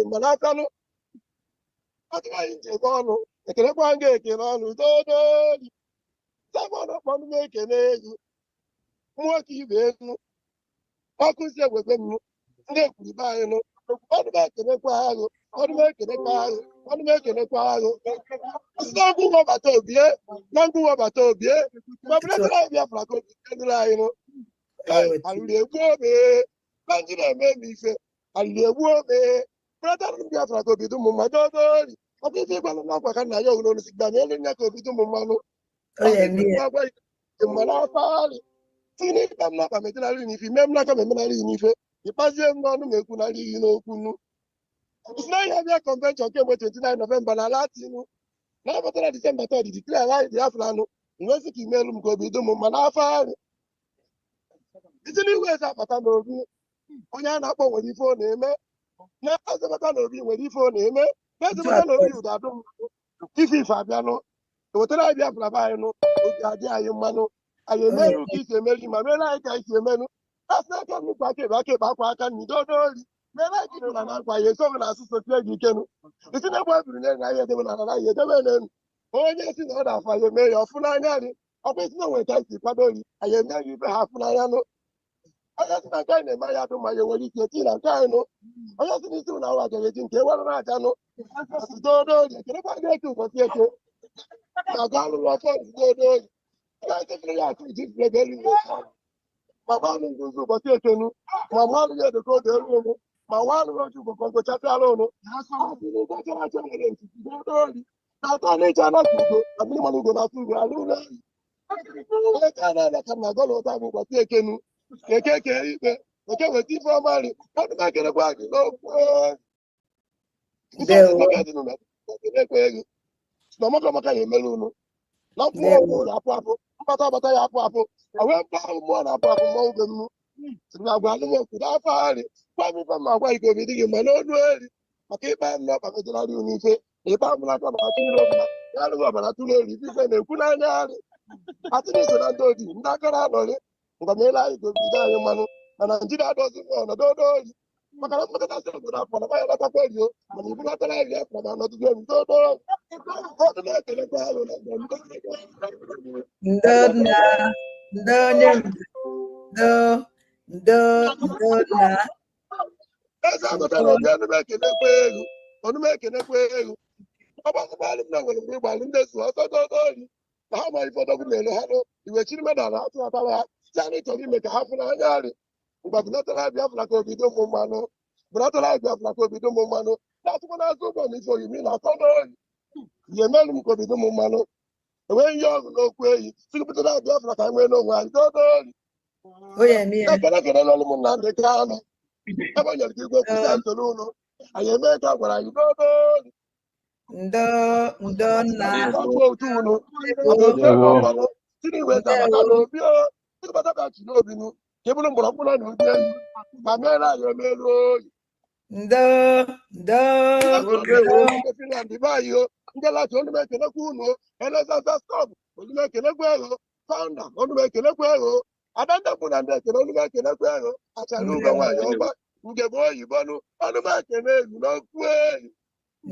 Manakano. What do I take on? I can go and get on. Someone upon making a what you been. How could you with them? They buy no. What about the choir? What make it a choir? What make it a choir? It's not good about Tobia, not good about Tobia, but let I be a black line. I will go me. Angela made me say, I will go me. Brother, you have to be to my daughter. I think people are not going to know Daniel and Yako to Mumano. Oh, yeah, in Malafari. See, I'm not a metal if you remember like a metal in if you pass them on to Kunali, you know, Kunu. It's not a convention came with 29 November, Latino. Now, but December 30, declare like the Aflano. University Melum go be doing Manafari. It's a new way up at Anobi. On your apple with the phone name. Now, as a Matanobi with the phone name. That's a Matanobi that don't. If Fabiano, what I have Rabino, Mano, I am a kiss a melody, my like I see a menu. That's not coming back, I can do. May I give you an answer? You're so associated, you can. It's in a way, I had them. Oh, yes, in order for your mayor of Funani. Always know what I see, Padoli. I am not even half Funano. I just my kind of my auto, my way, and Kano. I just need to know what I think. What I know. Dodo, you can never get to what you do. I got a lot of Dodo. I think they are pretty rebellion. My mom is good, but you can. My mom had to go there. My one wrote you for Congo Chatalono. I didn't go to my channel. Now, I need to not go. I'm not going to go. I don't know. I can't go to what you can. You can't carry it. You can't wait for money. How do I get a bag? No. No matter you melon. Not more apple. But I apple. I went down one apple more. Now, I don't know how Kwame from my wife go be my own way. I keep on up at the unique. If I'm not about to I don't know about to learn if you say the Kunana. I think it's an adult. Not gonna know it. But I like to be there, man. And I did that doesn't want to do. But I'm not going to put up for the fire that I tell you. When you got the idea from another game, do. What the neck in the that's how the other making a quail. On making a quail. About the bottom now when we were in this was how my father would have you were children out. Johnny told you make a half an hour. But not a Biafra go be no mano. But not a Biafra go be no mano. That's what I go on for you mean I told you. The man go be no mano. When you're no way, think about that Biafra can wear no one. Oh, yeah, me. I cannot get another one. They can't. I want you to go to Santoluno. I am made up when I go.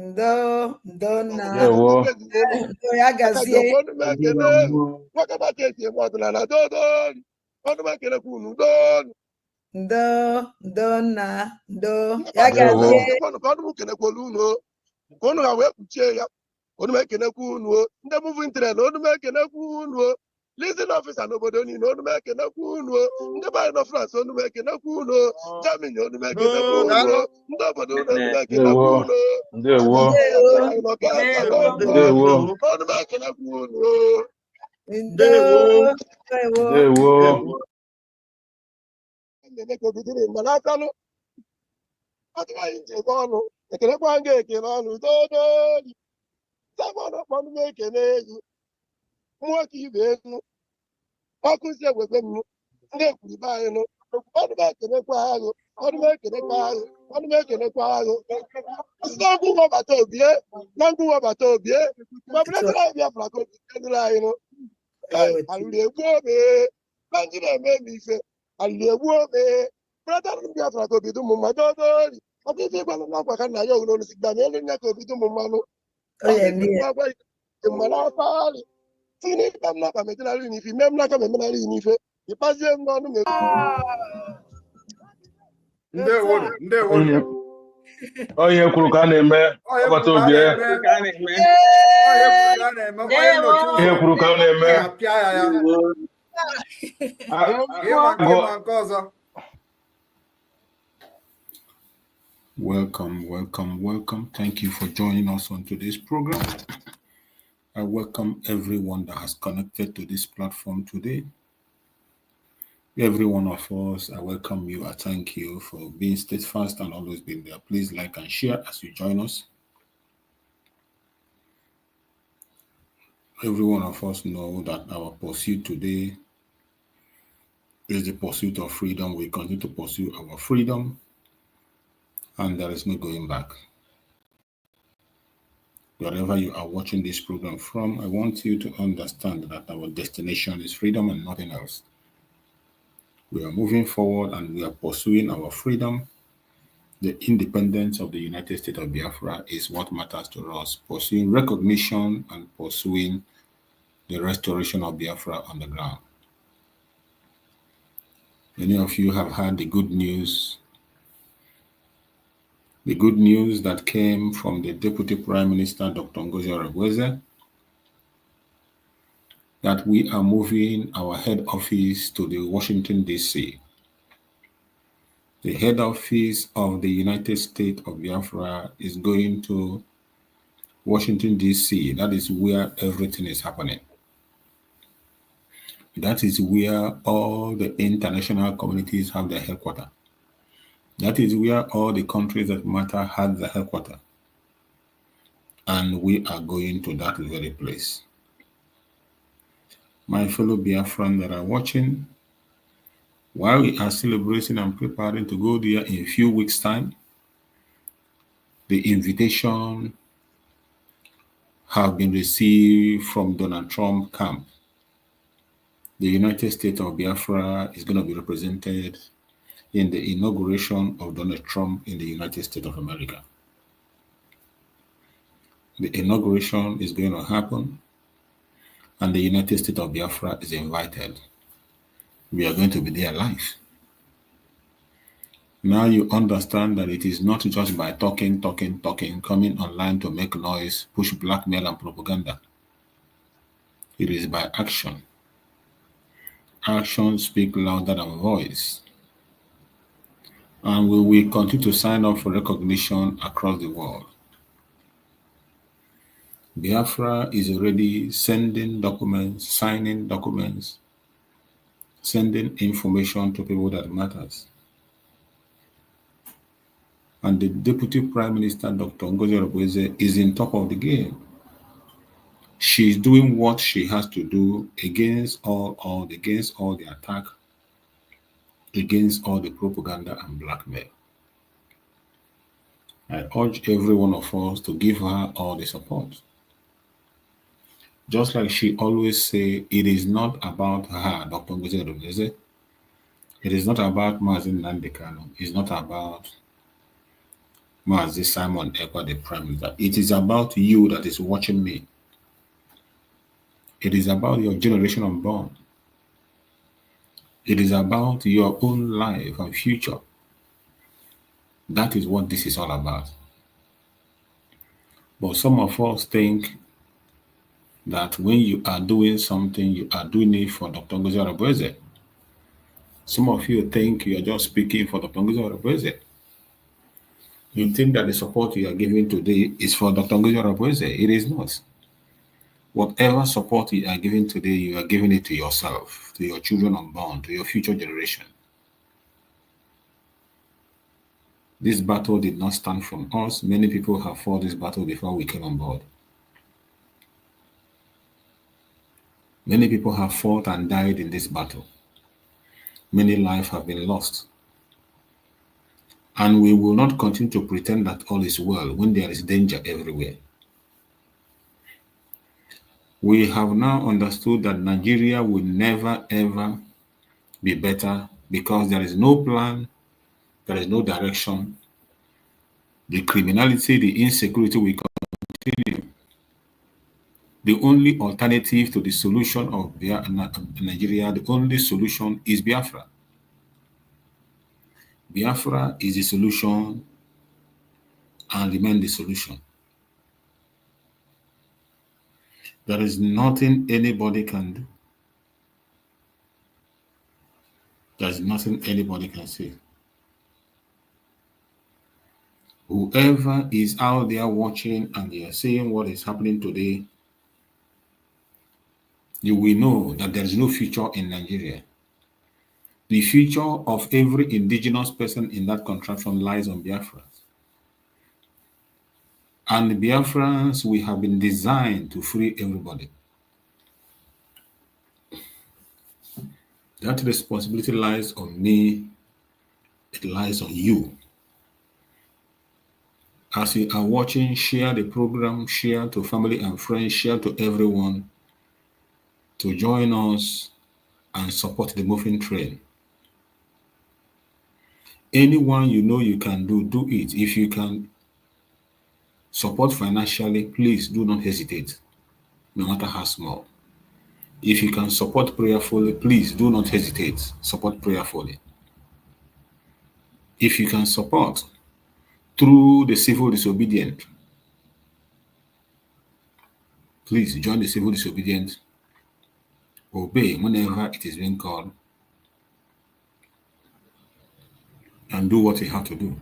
Ndona. Ndona. Ya gazie. Ndona. Ya gazie. Listen, officer, nobody need no make a cool. The buying of France, on make a cool. Jamming, on make a cool. Nobody make a cool. The war. How could you with them? They could buy no. What about the choir? What making a choir? What making a choir? It's not good about Tobia, not good about Tobia. But let I be a black line. I will go me. Angela made me say, I will go me. Brother, you have to be to my daughter. What is it? Well, not can I own the Sigan, and I could be to Mamano. Oh, yeah, The Malapa. I'm not a metal if you remember like a memory if you pass them on the Onye kwuru ka a na-eme agbata obi ya. Ihe kwuru ka a na-eme. Welcome. Thank you for joining us on today's program. I welcome everyone that has connected to this platform today. Every one of us, I welcome you. I thank you for being steadfast and always being there. Please like and share as you join us. Every one of us know that our pursuit today is the pursuit of freedom. We continue to pursue our freedom, and there is no going back. Wherever you are watching this program from, I want you to understand that our destination is freedom and nothing else. We are moving forward and we are pursuing our freedom. The independence of the United States of Biafra is what matters to us, pursuing recognition and pursuing the restoration of Biafra on the ground. Many of you have heard the good news that came from the Deputy Prime Minister, Dr. Ngozi Orebweze, that we are moving our head office to the Washington, D.C. The head office of the United States of Biafra is going to Washington, D.C. That is where everything is happening. That is where all the international communities have their headquarters. That is where all the countries that matter have their headquarters. And we are going to that very place. My fellow Biafrans that are watching, while we are celebrating and preparing to go there in a few weeks' time, the invitation have been received from Donald Trump camp. The United States of Biafra is going to be represented in the inauguration of Donald Trump in the United States of America. The inauguration is going to happen, and the United States of Biafra is invited. We are going to be there live. Now you understand that it is not just by talking, coming online to make noise, push blackmail and propaganda. It is by action. Actions speak louder than voice. And we will continue to sign up for recognition across the world. Biafra is already sending documents, signing documents, sending information to people that matters. And the Deputy Prime Minister, Dr. Ngozi Orebweze, is in top of the game. She's doing what she has to do against all the attack, against all the propaganda and blackmail. I urge every one of us to give her all the support. Just like she always say, it is not about her, Dr. Ngozi Orebweze. It is not about Mazi Nnamdi Kanu. It's not about Mazi Simon Ekpa, the Prime Minister. It is about you that is watching me. It is about your generation unborn. It is about your own life and future. That is what this is all about. But some of us think that when you are doing something, you are doing it for Dr. Ngozi Orebweze. Some of you think you are just speaking for Dr. Ngozi Orebweze. You think that the support you are giving today is for Dr. Ngozi Orebweze. It is not. Whatever support you are giving today, you are giving it to yourself, to your children unborn, to your future generation. This battle did not stand from us. Many people have fought this battle before we came on board. Many people have fought and died in this battle. Many lives have been lost. And we will not continue to pretend that all is well when there is danger everywhere. We have now understood that Nigeria will never ever be better because there is no plan, there is no direction, The criminality, the insecurity will continue. The only alternative to the solution of Nigeria, the only solution is Biafra. Biafra is the solution and remain the solution. There is nothing anybody can do. There's nothing anybody can say. Whoever is out there watching and they are seeing what is happening today, you will know that there is no future in Nigeria. The future of every indigenous person in that contraption lies on Biafra. And the Biafrans, we have been designed to free everybody. That responsibility lies on me. It lies on you. As you are watching, share the program, share to family and friends, share to everyone to join us and support the moving train. Anyone you know you can do it. If you can support financially, please do not hesitate, no matter how small. If you can support prayerfully, please do not hesitate, support prayerfully. If you can support through the civil disobedient, please join the civil disobedient. Obey whenever it is being called and do what you have to do.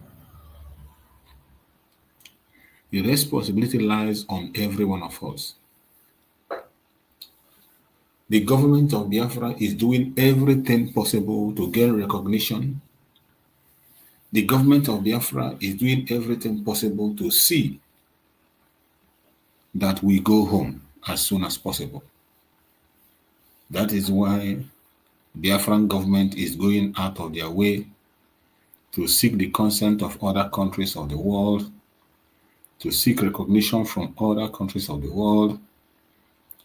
The responsibility lies on every one of us. The government of Biafra is doing everything possible to gain recognition. The government of Biafra is doing everything possible to see that we go home as soon as possible. That is why Biafran government is going out of their way to seek the consent of other countries of the world, to seek recognition from other countries of the world.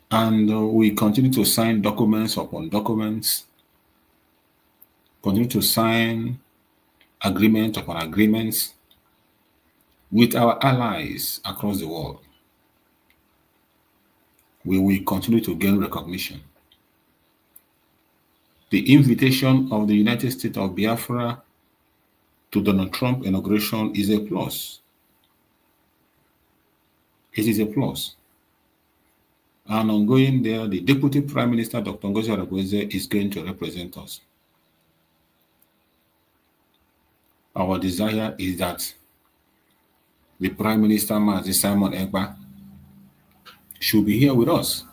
And we continue to sign documents upon documents, continue to sign agreement upon agreements with our allies across the world. We will continue to gain recognition. The invitation of the United States of Biafra to Donald Trump inauguration is a plus. It is a plus. And on going there, the Deputy Prime Minister, Dr. Ngozi Oreboweze, is going to represent us. Our desire is that the Prime Minister, Mazi Simon Ekpa, should be here with us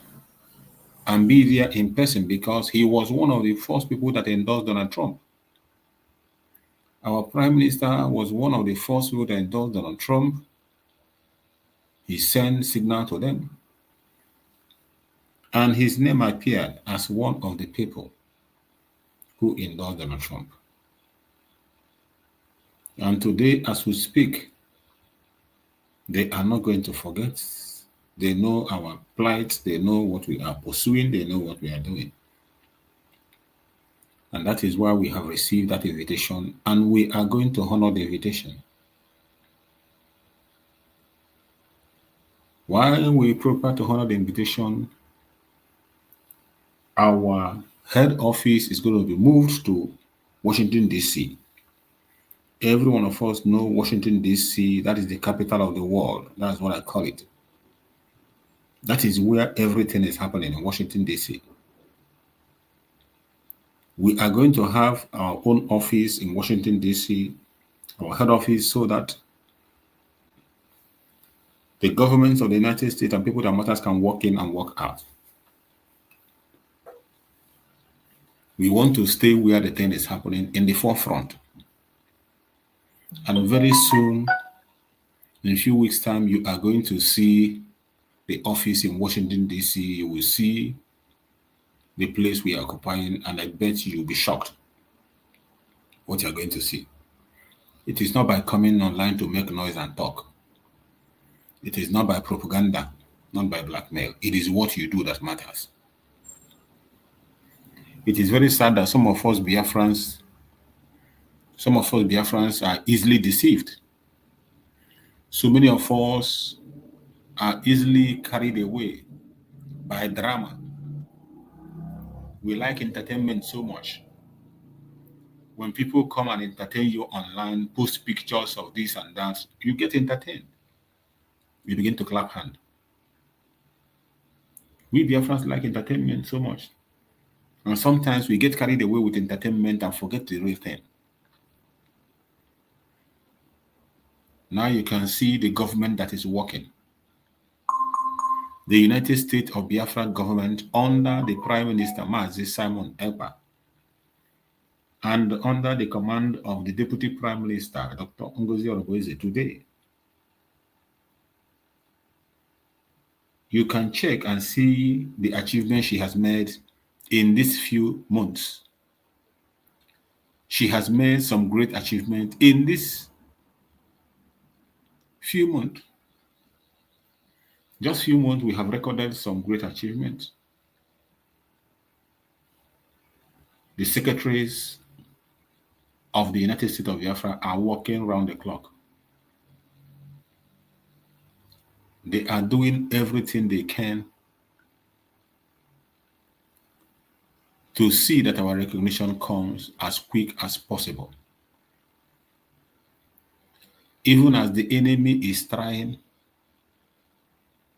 and be there in person because he was one of the first people that endorsed Donald Trump. Our Prime Minister was one of the first people that endorsed Donald Trump. He sent signal to them. And his name appeared as one of the people who endorsed Donald Trump. And today, as we speak, they are not going to forget. They know our plight. They know what we are pursuing. They know what we are doing. And that is why we have received that invitation. And we are going to honor the invitation. While we prepare to honor the invitation, our head office is going to be moved to Washington, D.C. Every one of us know Washington, D.C. That is the capital of the world. That's what I call it. That is where everything is happening in Washington, D.C. We are going to have our own office in Washington, D.C., our head office, so that the governments of the United States and people that matters can walk in and walk out. We want to stay where the thing is happening, in the forefront. And very soon, in a few weeks' time, you are going to see the office in Washington, D.C. You will see the place we are occupying, and I bet you'll be shocked what you're going to see. It is not by coming online to make noise and talk. It is not by propaganda, not by blackmail. It is what you do that matters. It is very sad that some of us Biafrans are easily deceived. So many of us are easily carried away by drama. We like entertainment so much. When people come and entertain you online, post pictures of this and that, you get entertained. You begin to clap hand. We Biafrans like entertainment so much. And sometimes we get carried away with entertainment and forget the real thing. Now you can see the government that is working. The United States of Biafra government under the Prime Minister Mazi Simon Ekpa and under the command of the Deputy Prime Minister Dr. Ngozi Orongoeze today. You can check and see the achievement she has made in these few months. She has made some great achievement in this few months. Just few months, we have recorded some great achievements. The secretaries of the United States of Biafra are working round the clock. They are doing everything they can to see that our recognition comes as quick as possible. Even as the enemy is trying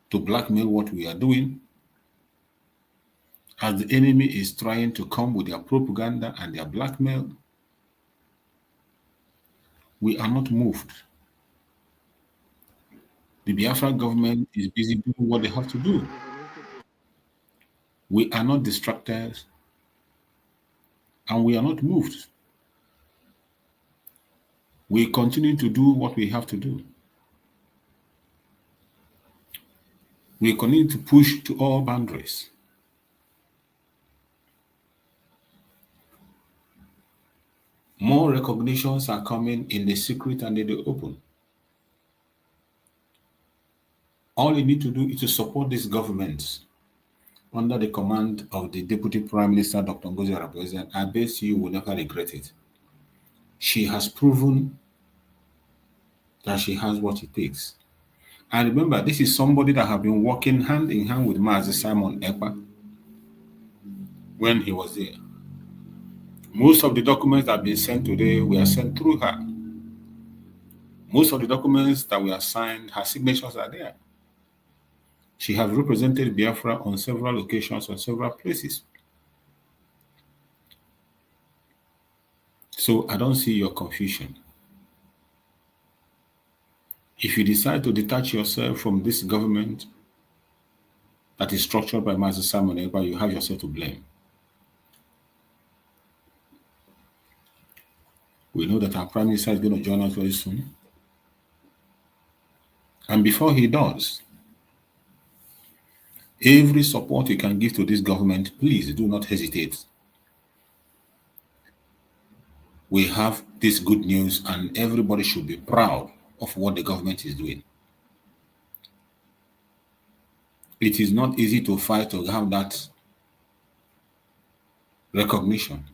to blackmail what we are doing, as the enemy is trying to come with their propaganda and their blackmail, we are not moved. The Biafra government is busy doing what they have to do. We are not distracted and we are not moved. We continue to do what we have to do. We continue to push to all boundaries. More recognitions are coming in the secret and in the open. All you need to do is to support these governments under the command of the Deputy Prime Minister, Dr. Ngozi Orongoeze, and I bet you will never regret it. She has proven that she has what it takes. And remember, this is somebody that has been working hand in hand with Mazi Simon Ekpa when he was there. Most of the documents that have been sent today were sent through her. Most of the documents that were signed, her signatures are there. She has represented Biafra on several occasions, on several places. So I don't see your confusion. If you decide to detach yourself from this government that is structured by Mazi Simon Ekpa, you have yourself to blame. We know that our Prime Minister is going to join us very soon. And before he does, every support you can give to this government, please do not hesitate. We have this good news and everybody should be proud of what the government is doing. It is not easy to fight to have that recognition,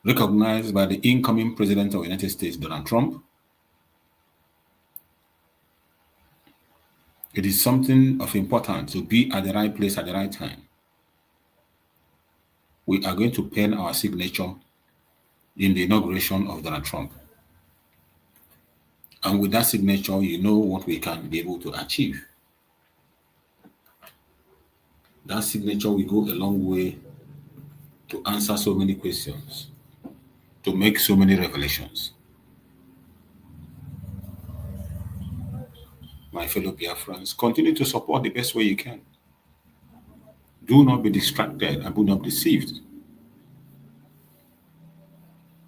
recognized by the incoming President of the United States, Donald Trump. It is something of importance to be at the right place at the right time. We are going to pen our signature in the inauguration of Donald Trump. And with that signature, you know what we can be able to achieve. That signature will go a long way to answer so many questions, to make so many revelations. My fellow Biafrans, continue to support the best way you can. Do not be distracted and do not be deceived.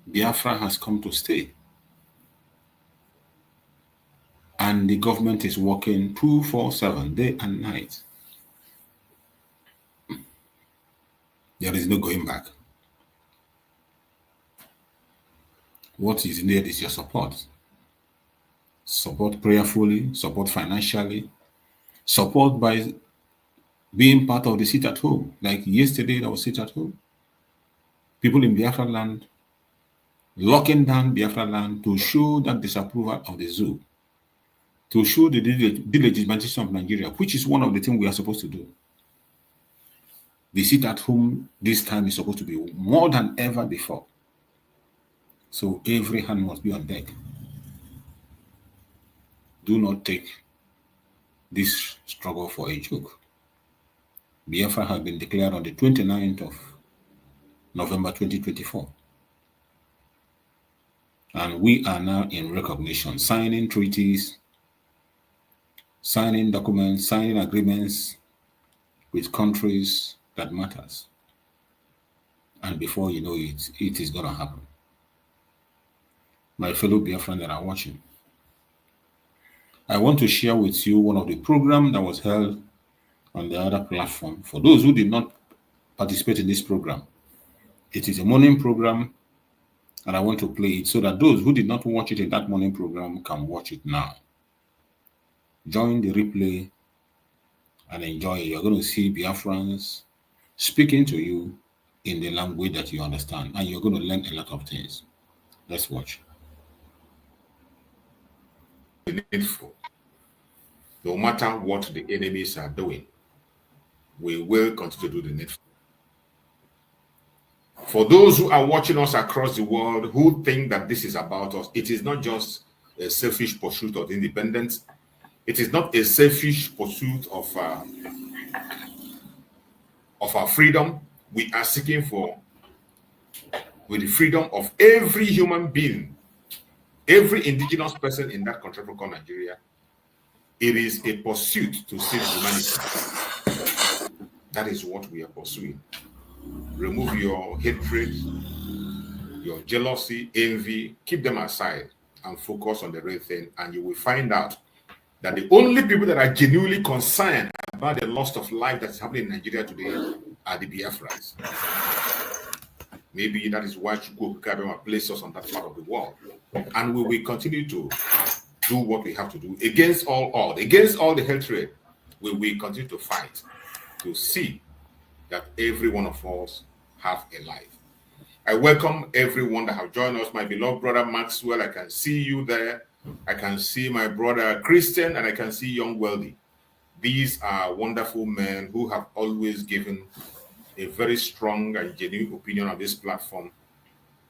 Biafra has come to stay. And the government is working 24/7, day and night. There is no going back. What is needed is your support. Support prayerfully, support financially, support by being part of the sit at home. Like yesterday, I was sit at home. People in Biafra land, locking down Biafra land to show that disapproval of the zoo. to show the delegitimization of Nigeria, which is one of the things we are supposed to do. The seat at home this time is supposed to be more than ever before. So every hand must be on deck. Do not take this struggle for a joke. Biafra has been declared on the 29th of November 2024. And we are now in recognition, signing treaties, signing documents, signing agreements with countries that matters. And before you know it, it is going to happen. My fellow Biafrans that are watching, I want to share with you one of the programs that was held on the other platform. For those who did not participate in this program, it is a morning program, and I want to play it so that those who did not watch it in that morning program can watch it now. Join the replay and enjoy it. You're going to see Biafrans speaking to you in the language that you understand, and you're going to learn a lot of things. Let's watch. Needful. No matter what the enemies are doing, we will continue to do the needful. For those who are watching us across the world who think that this is about us, it is not just a selfish pursuit of independence. It is not a selfish pursuit of our freedom. We are seeking for with the freedom of every human being, every indigenous person in that country called Nigeria. It is a pursuit to save humanity. That is what we are pursuing. Remove your hatred, your jealousy, envy, keep them aside and focus on the real thing, and you will find out that the only people that are genuinely concerned about the loss of life that's happening in Nigeria today are the Biafrans. Maybe that is why Chukwu Kabema placed us on that part of the world. And we will continue to do what we have to do against all odds, against all the hatred. We will continue to fight to see that every one of us have a life. I welcome everyone that have joined us. My beloved brother Maxwell, I can see you there. I can see my brother Christian, and I can see young Wealthy. These are wonderful men who have always given a very strong and genuine opinion on this platform.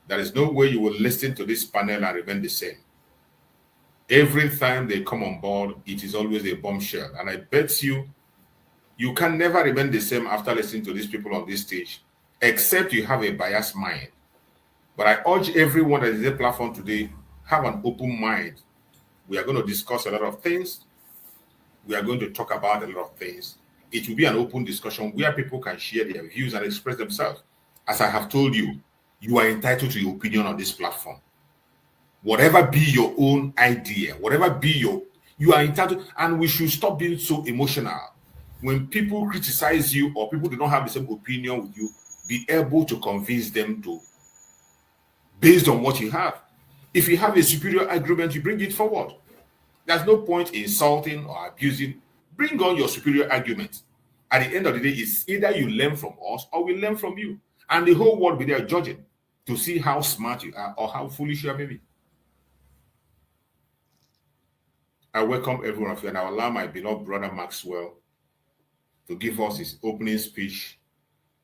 There is no way you will listen to this panel and remain the same. Every time they come on board, it is always a bombshell. And I bet you can never remain the same after listening to these people on this stage, except you have a biased mind. But I urge everyone that is on the platform today, have an open mind. We are going to discuss a lot of things. We are going to talk about a lot of things. It will be an open discussion where people can share their views and express themselves. As I have told you, you are entitled to your opinion on this platform. Whatever be your own idea, whatever be you are entitled, and we should stop being so emotional. When people criticize you or people do not have the same opinion with you, be able to convince them to, based on what you have. If you have a superior argument, you bring it forward. There's no point in insulting or abusing. Bring on your superior argument. At the end of the day, it's either you learn from us or we learn from you. And the whole world will be there judging to see how smart you are or how foolish you are maybe. I welcome everyone of you, and I will allow my beloved brother Maxwell to give us his opening speech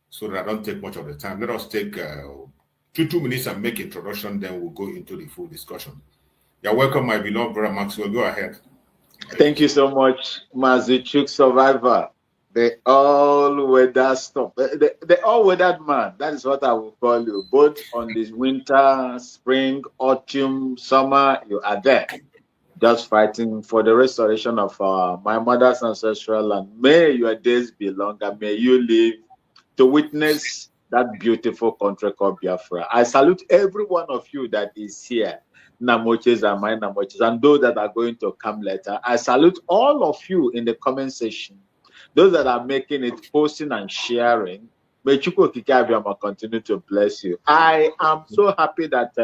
so that I don't take much of the time. Let us take 2 minutes and make introduction, then we'll go into the full discussion. You're welcome, my beloved brother Maxwell. Go ahead. Thank you so much, Mazuchuk Survivor. The all-weather stuff. The all-weathered man. That is what I will call you. Both on this winter, spring, autumn, summer, you are there. Just fighting for the restoration of my mother's ancestral land. May your days be longer. May you live to witness that beautiful country called Biafra. I salute every one of you that is here. Namoches and my Namoches, and those that are going to come later. I salute all of you in the comment section. Those that are making it, posting and sharing. May Chukwu Kikabiama continue to bless you. I am so happy that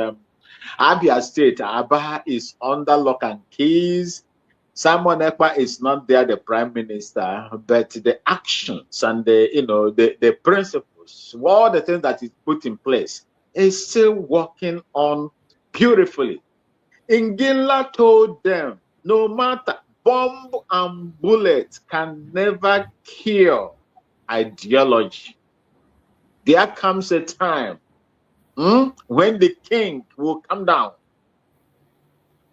Abia State, Aba, is under lock and keys. Simon Ekpa is not there, the Prime Minister, but the actions and the principles, all the things that is put in place, is still working on beautifully. Ingila told them No matter, bomb and bullets can never kill ideology. There comes a time when the king will come down.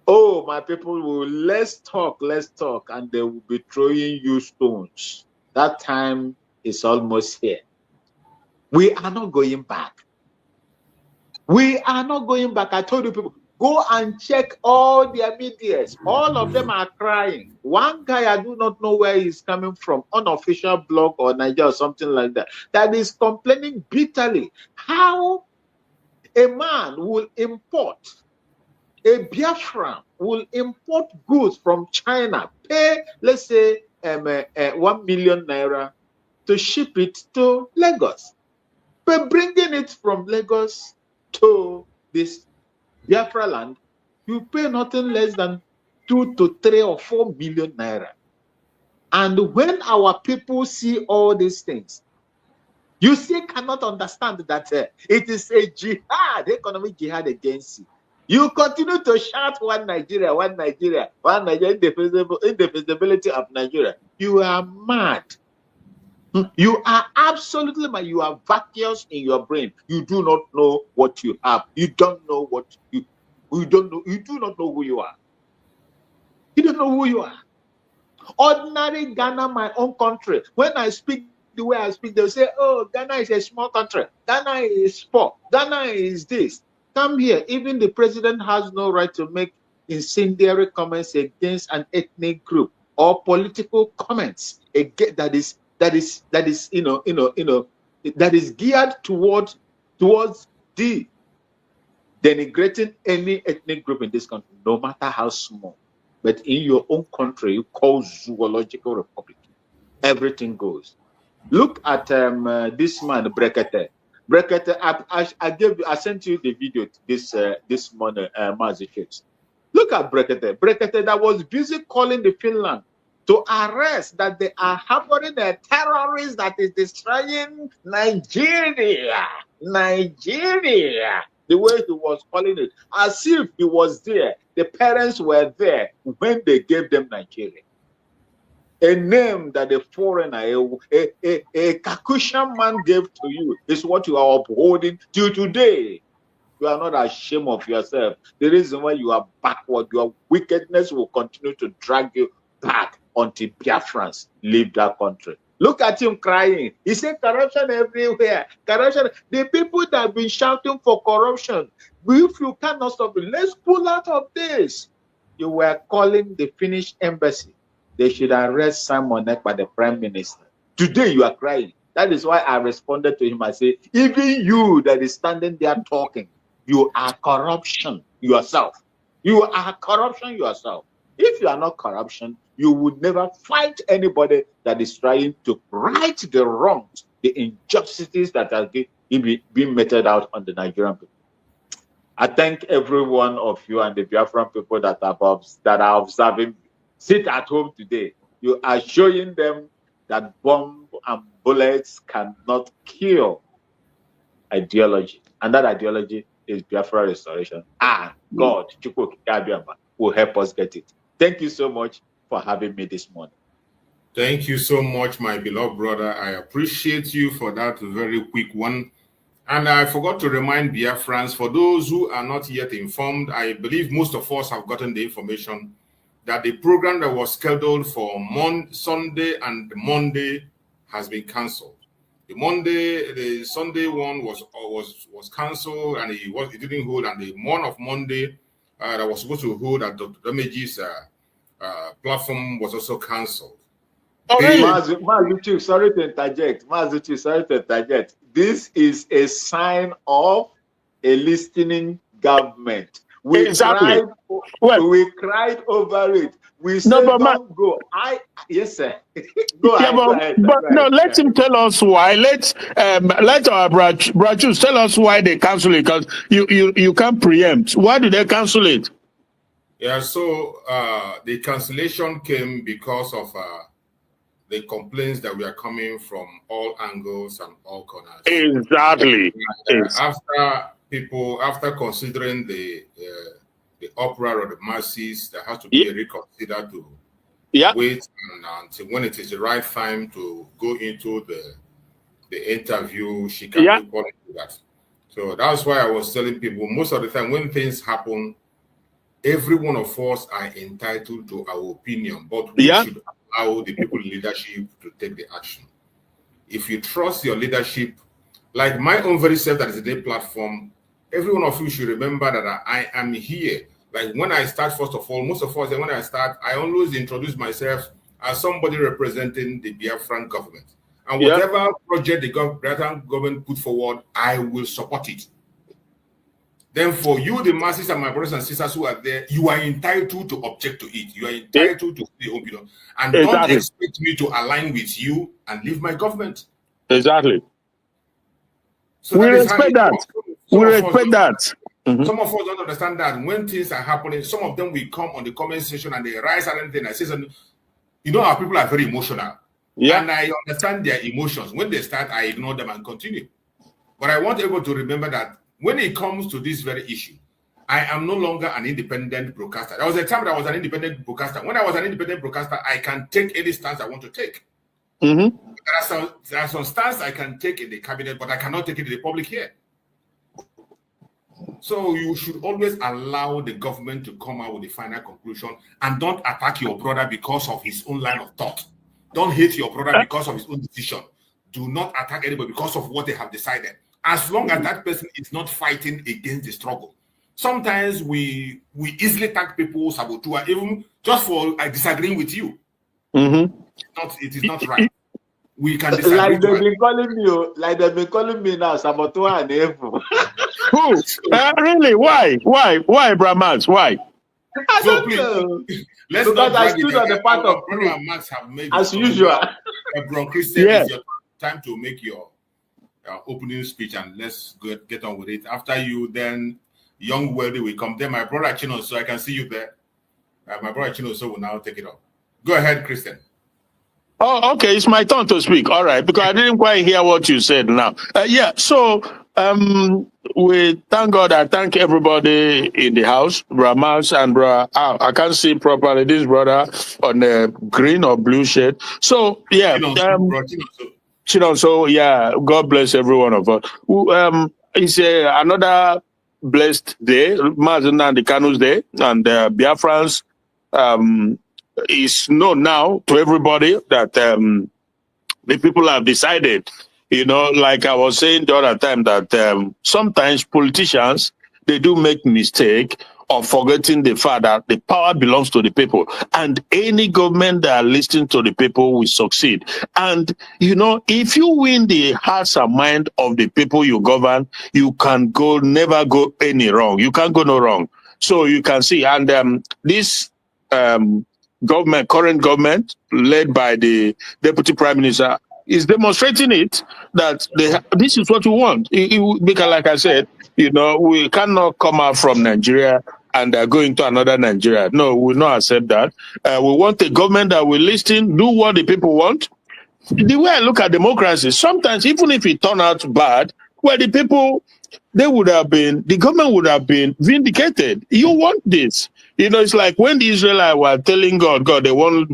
Oh, my people will let's talk, and they will be throwing you stones. That time is almost here. We are not going back. We are not going back. I told you people, go and check all their medias. All of them are crying. One guy, I do not know where he's coming from, unofficial blog or Nigeria or something like that, that is complaining bitterly how a man will import, a Biafran will import goods from China, pay, let's say, 1 million naira to ship it to Lagos. But bringing it from Lagos to this Biafra land, you pay nothing less than 2 to 3 or 4 million naira. And when our people see all these things, you still cannot understand that it is a jihad, economic jihad against you. You continue to shout one Nigeria, indivisibility of Nigeria. You are mad. You are absolutely mad. You are vacuous in your brain. You do not know what you have. You don't know what you don't know. You do not know who you are. You don't know who you are. Ordinary Ghana, my own country. When I speak the way I speak, they'll say, oh, Ghana is a small country. Ghana is poor. Ghana is this. Come here. Even the president has no right to make incendiary comments against an ethnic group or political comments that is geared towards the denigrating any ethnic group in this country, no matter how small. But in your own country, you call zoological republic, everything goes. Look at this man, Brekete. Brekete, I sent you the video this morning, Mazichus. Look at Brekete. Brekete that was busy calling the Finland to arrest that they are harboring a terrorist that is destroying Nigeria. Nigeria. The way he was calling it, as if he was there. The parents were there when they gave them Nigeria. A name that a foreigner, a Kakushan man gave to you is what you are upholding till today. You are not ashamed of yourself. The reason why you are backward, your wickedness will continue to drag you back until Biafrans leave that country. Look at him crying. He said corruption everywhere. Corruption. The people that have been shouting for corruption, if you cannot stop it, let's pull out of this. You were calling the Finnish embassy. They should arrest Simon Ekpa, the prime minister. Today you are crying. That is why I responded to him. I said, even you that is standing there talking, you are corruption yourself. You are corruption yourself. If you are not corruption, you would never fight anybody that is trying to right the wrongs, the injustices that are being meted out on the Nigerian people. I thank every one of you and the Biafran people that are observing. Sit at home today. You are showing them that bomb and bullets cannot kill ideology. And that ideology is Biafra restoration. And God, Chukwu Abiyama, will help us get it. Thank you so much for having me this morning. Thank you so much, my beloved brother. I appreciate you for that very quick one. And I forgot to remind Biafrans, for those who are not yet informed, I believe most of us have gotten the information that the program that was scheduled for Sunday and Monday has been cancelled. The Sunday one was cancelled, and it didn't hold. And the one of Monday that was supposed to hold at Dr. Damage's platform was also cancelled. Mazuchi, sorry to interject. This is a sign of a listening government. We cried over it. We said don't go. Yes, sir. Go ahead. No, let him tell us why. Let our Brachus tell us why they cancel it, because you can't preempt. Why did they cancel it? Yeah, so the cancellation came because of the complaints that were coming from all angles and all corners. Exactly. After considering the the uproar of the masses. There has to be a reconsider to wait until when it is the right time to go into the interview. She can be qualified to that. So that's why I was telling people most of the time when things happen, every one of us are entitled to our opinion, but we should allow the people in leadership to take the action. If you trust your leadership, like my own very self that is a day platform, every one of you should remember that I am here. Like when I start, first of all, most of us, when I start, I always introduce myself as somebody representing the Biafran government. And whatever project the Biafran government put forward, I will support it. Then for you, the masses and my brothers and sisters who are there, you are entitled to object to it. You are entitled to say opinion. And don't expect me to align with you and leave my government. Exactly. So we respect that. We respect that. Some of us don't understand that when things are happening, some of them will come on the comment section and they rise and then I say something. You know, our people are very emotional. And I understand their emotions. When they start, I ignore them and continue. But I want everyone to remember that when it comes to this very issue, I am no longer an independent broadcaster. There was a time that I was an independent broadcaster. When I was an independent broadcaster, I can take any stance I want to take. There are some stance I can take in the cabinet, but I cannot take it in the public here. So you should always allow the government to come out with the final conclusion and don't attack your brother because of his own line of thought. Don't hate your brother because of his own decision. Do not attack anybody because of what they have decided. As long as that person is not fighting against the struggle. Sometimes we easily tag people, saboteur, even just for disagreeing with you. It is not right. We can disagree. Like they've been calling me, now, saboteur and evil. Who? Really? Why? Brahmans? Why? So please, let's because not I stood on the part of Trum. Max have made as usual. Bro, Christian, it's your time to make your opening speech and let's get on with it. After you, then young wealthy will come. Then my brother Chino, so I can see you there. My brother Chino, so will now take it up. Go ahead, Christian. Oh, okay. It's my turn to speak. All right, because I didn't quite hear what you said now. So we thank God. I thank everybody in the house, Brahmans and I can't see properly this brother on the green or blue shirt. So so God bless every one of us. It's another blessed day, Mazen and the Kanu's Day, and Biafrans is known now to everybody that the people have decided, like I was saying the other time, that sometimes politicians, they do make mistake of forgetting the fact that the power belongs to the people. And any government that are listening to the people will succeed. And, if you win the hearts and mind of the people you govern, you can never go any wrong. You can't go no wrong. So you can see, and this current government, led by the Deputy Prime Minister, is demonstrating it that this is what we want. Because, like I said, we cannot come out from Nigeria and go into another Nigeria. No, we will not accept that. We want a government that will listen, do what the people want. The way I look at democracy, sometimes even if it turn out bad, the people, the government would have been vindicated. You want this. It's like when the Israelites were telling God, they want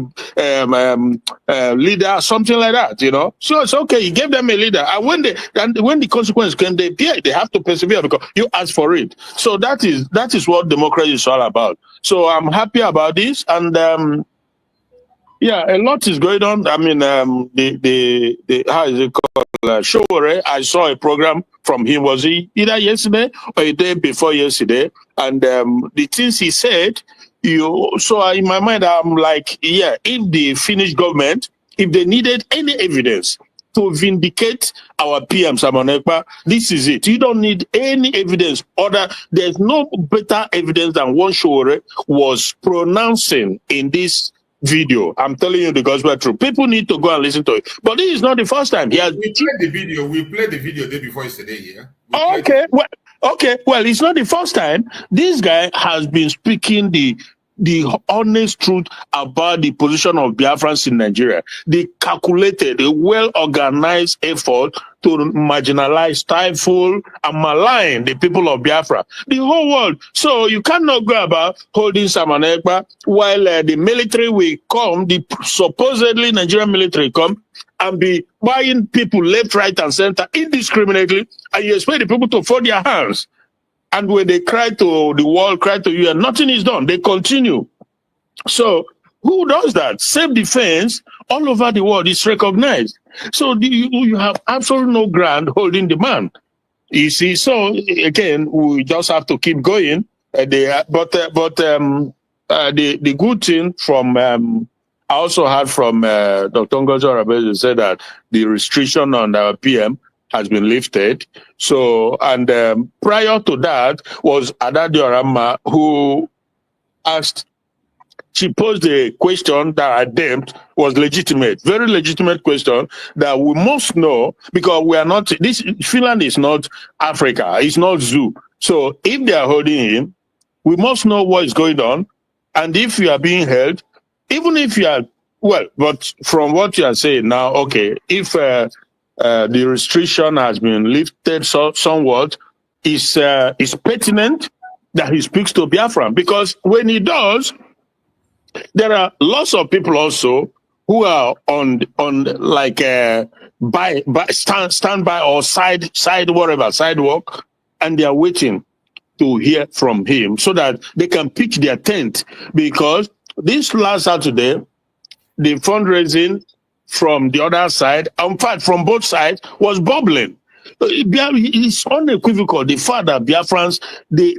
leader, something like that, So it's okay, you gave them a leader. And when the consequence came, they have to persevere because you asked for it. So that is what democracy is all about. So I'm happy about this. And a lot is going on. I mean, the how is it called? Showore, I saw a program from him. Was he either yesterday or a day before yesterday? And the things he said, so in my mind, I'm like, if the Finnish government, if they needed any evidence to vindicate our PM Samonekpa, this is it. You don't need any evidence. There's no better evidence than what Showore was pronouncing in this video. I'm telling you the gospel truth. People need to go and listen to it. But this is not the first time. We played the video. We played the video day before yesterday here. Well, it's not the first time. This guy has been speaking the the honest truth about the position of Biafrans in Nigeria. They calculated a well-organized effort to marginalize, stifle, and malign the people of Biafra, the whole world. So you cannot go about holding Samanekba while the military will come, the supposedly Nigerian military come and be buying people left, right, and center indiscriminately, and you expect the people to fold their hands. And when they cry to the world, cry to you, and nothing is done, they continue. So who does that? Self-defense all over the world is recognized. So you have absolutely no ground holding the man. You see, so again, we just have to keep going. The good thing from I also heard from Dr. Ngozi Arabeze said that the restriction on our PM has been lifted. So, and prior to that was Adadi Orama, who asked, she posed a question that I deemed was legitimate, very legitimate question that we must know, because we are not, this Finland is not Africa, it's not zoo. So if they are holding him, we must know what is going on. And if you are being held, even if you are, well, but from what you are saying now, okay, if the restriction has been lifted somewhat, is pertinent that he speaks to Biafra, because when he does, there are lots of people also who are on like standby or side whatever sidewalk, and they are waiting to hear from him so that they can pitch their tent, because this last Saturday the fundraising from the other side, in fact, from both sides, was bubbling. It's unequivocal. The fact that Biafrans, they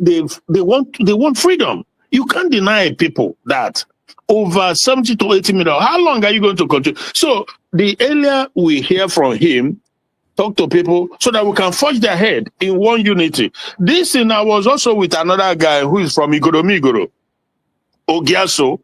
want freedom. You can't deny people that. Over 70 to 80 million. How long are you going to continue? So the earlier we hear from him, talk to people so that we can forge their head in one unity. This thing, I was also with another guy who is from Igoro, Ogiaso,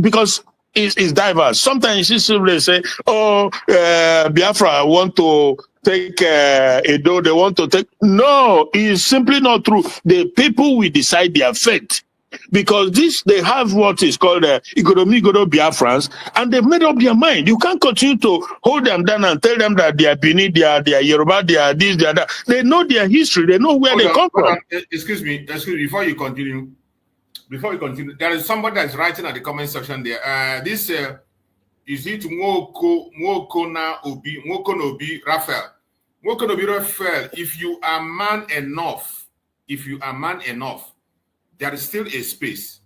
because it's diverse. Sometimes you simply say, oh, Biafra want to take Edo, they want to take. No, it's simply not true. The people will decide their fate. Because they have what is called Igoro Biafrans, and they've made up their mind. You can't continue to hold them down and tell them that they are Bini, they are Yoruba, they are this, they are that. They know their history, they know where they come from. Excuse me, before you continue, there is somebody that's writing at the comment section there. This is it Mwoko Obi Raphael. Mwoko Obi Raphael, if you are man enough, there is still a space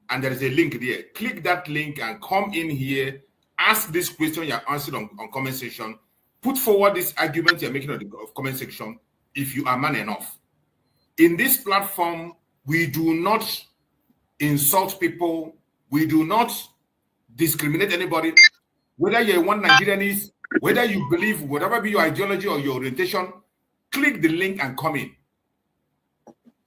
and there is a link there. Click that link and come in here, ask this question you're answering on comment section, put forward this argument you're making on the comment section if you are man enough. In this platform, we do not insult people, we do not discriminate anybody, whether you're one Nigerianist, whether you believe whatever be your ideology or your orientation, click the link and come in.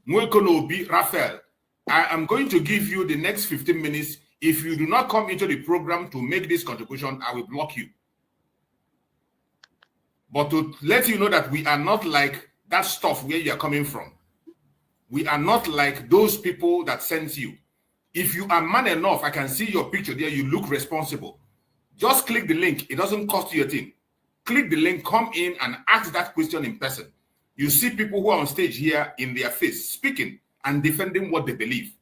Mweko Obi Raphael, I am going to give you the next 15 minutes. If you do not come into the program to make this contribution, I will block you. But to let you know that we are not like that stuff where you are coming from. We are not like those people that sent you. If you are man enough, I can see your picture there, you look responsible. Just click the link. It doesn't cost you a thing. Click the link, come in and ask that question in person. You see people who are on stage here in their face speaking and defending what they believe.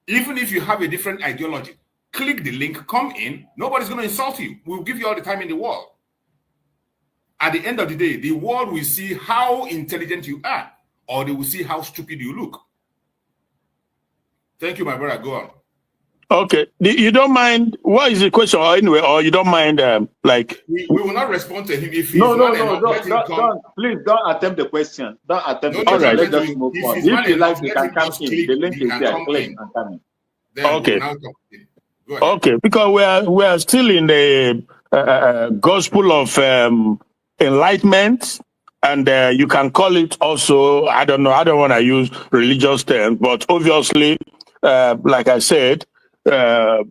Even if you have a different ideology, click the link, come in, nobody's going to insult you. We'll give you all the time in the world. At the end of the day, the world will see how intelligent you are, or they will see how stupid you look. Thank you, my brother. Go on. Okay. You don't mind, what is the question? Or anyway, or you don't mind, like... We will not respond to him if he's don't, please don't attempt the question. Don't attempt the question. Right. Let us move on. If you like, you can come in. The link is there. Click and come in. Okay. Okay, because we are still in the gospel of enlightenment, and you can call it also, I don't know, I don't want to use religious terms, but obviously, like I said, I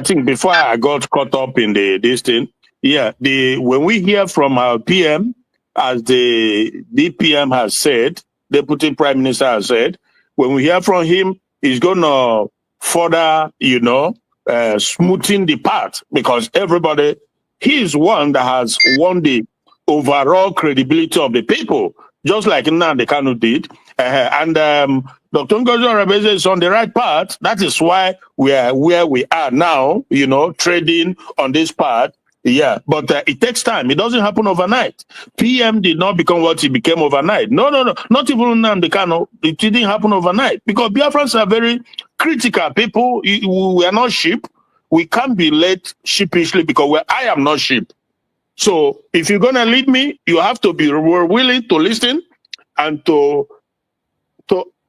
think before I got caught up in this thing, when we hear from our PM, as the DPM has said, Deputy Prime Minister has said, when we hear from him, is going to further, smoothing the path, because everybody, he's one that has won the overall credibility of the people, just like Nnamdi Kanu did. And Dr. Ngozi Orebeze is on the right path. That is why we are where we are now, trading on this path. Yeah, but it takes time. It doesn't happen overnight. PM did not become what he became overnight. No. Not even Nnamdi Kanu. It didn't happen overnight, because Biafrans are very critical people. We are not sheep. We can't be led sheepishly, because I am not sheep. So if you're going to lead me, you have to be willing to listen and to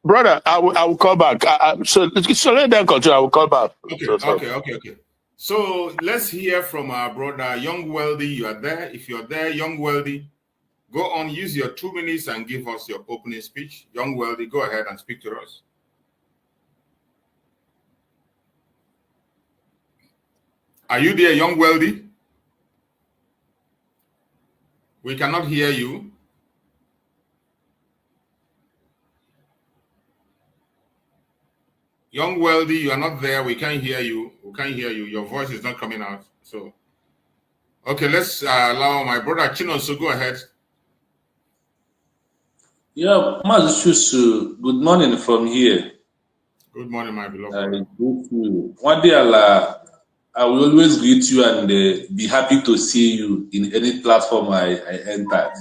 brother, I will call back. So let them continue. I will call back. Okay. So let's hear from our brother, Young Wealthy. You are there. If you're there, Young Wealthy, go on, use your 2 minutes and give us your opening speech. Young Wealthy, go ahead and speak to us. Are you there, Young Wealthy? We cannot hear you. Young Wealthy, you are not there. We can't hear you. Your voice is not coming out. So, okay, let's allow my brother Chino to go ahead. Yeah, Mazuchusu, good morning from here. Good morning, my beloved. One day, I will always greet you and be happy to see you in any platform I entered.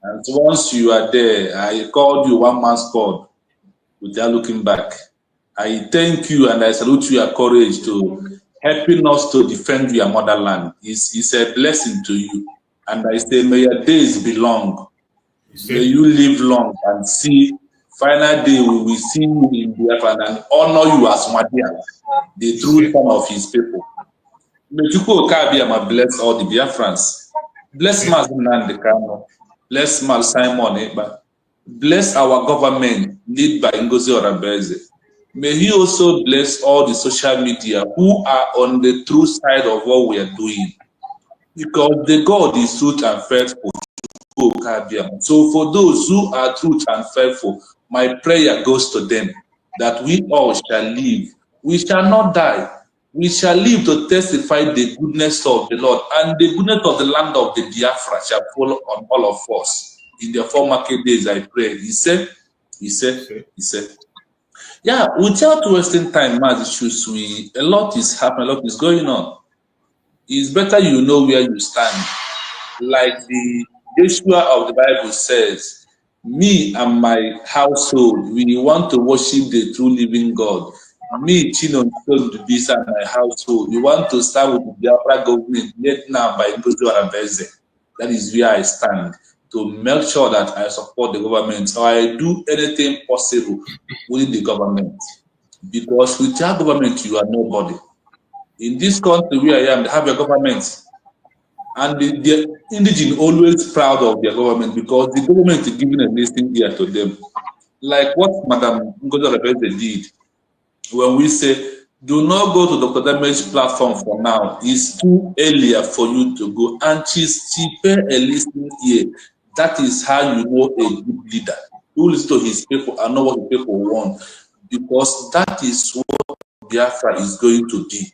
And once you are there, I called you one man's squad without looking back. I thank you and I salute your courage to helping us to defend your motherland. It's a blessing to you. And I say, may your days be long. May you live long and see final day we will see you in Biafra and honor you as Madian, the true son of his people. May Chukwu Okabiyama bless all the Biafrans. Bless Nnamdi Kanu. Bless Mal Simon Eba. Bless our government led by Ngozi Orebeze. May he also bless all the social media who are on the true side of what we are doing. Because the God is truth and faithful. So for those who are truth and faithful, my prayer goes to them that we all shall live. We shall not die. We shall live to testify the goodness of the Lord, and the goodness of the land of the Biafra shall follow on all of us. In the 4 market days, I pray. He said. Yeah, without wasting time, a lot is happening, a lot is going on. It's better you know where you stand. Like the Yeshua of the Bible says, me and my household, we want to worship the true living God. Me, Chino, this and my household, we want to start with the Biafra government led now by Ngozi Orebeze. That is where I stand, to make sure that I support the government, or I do anything possible within the government. Because without government, you are nobody. In this country where I am, they have a government. And the indigenous always proud of their government, because the government is giving a listening ear to them. Like what Madam Ngozi Orebeze did, when we say, do not go to Dr. Dame's platform for now. It's too early for you to go. And she paid a listening ear. That is how you know a good leader. You listen to his people and know what the people want. Because that is what Biafra is going to be.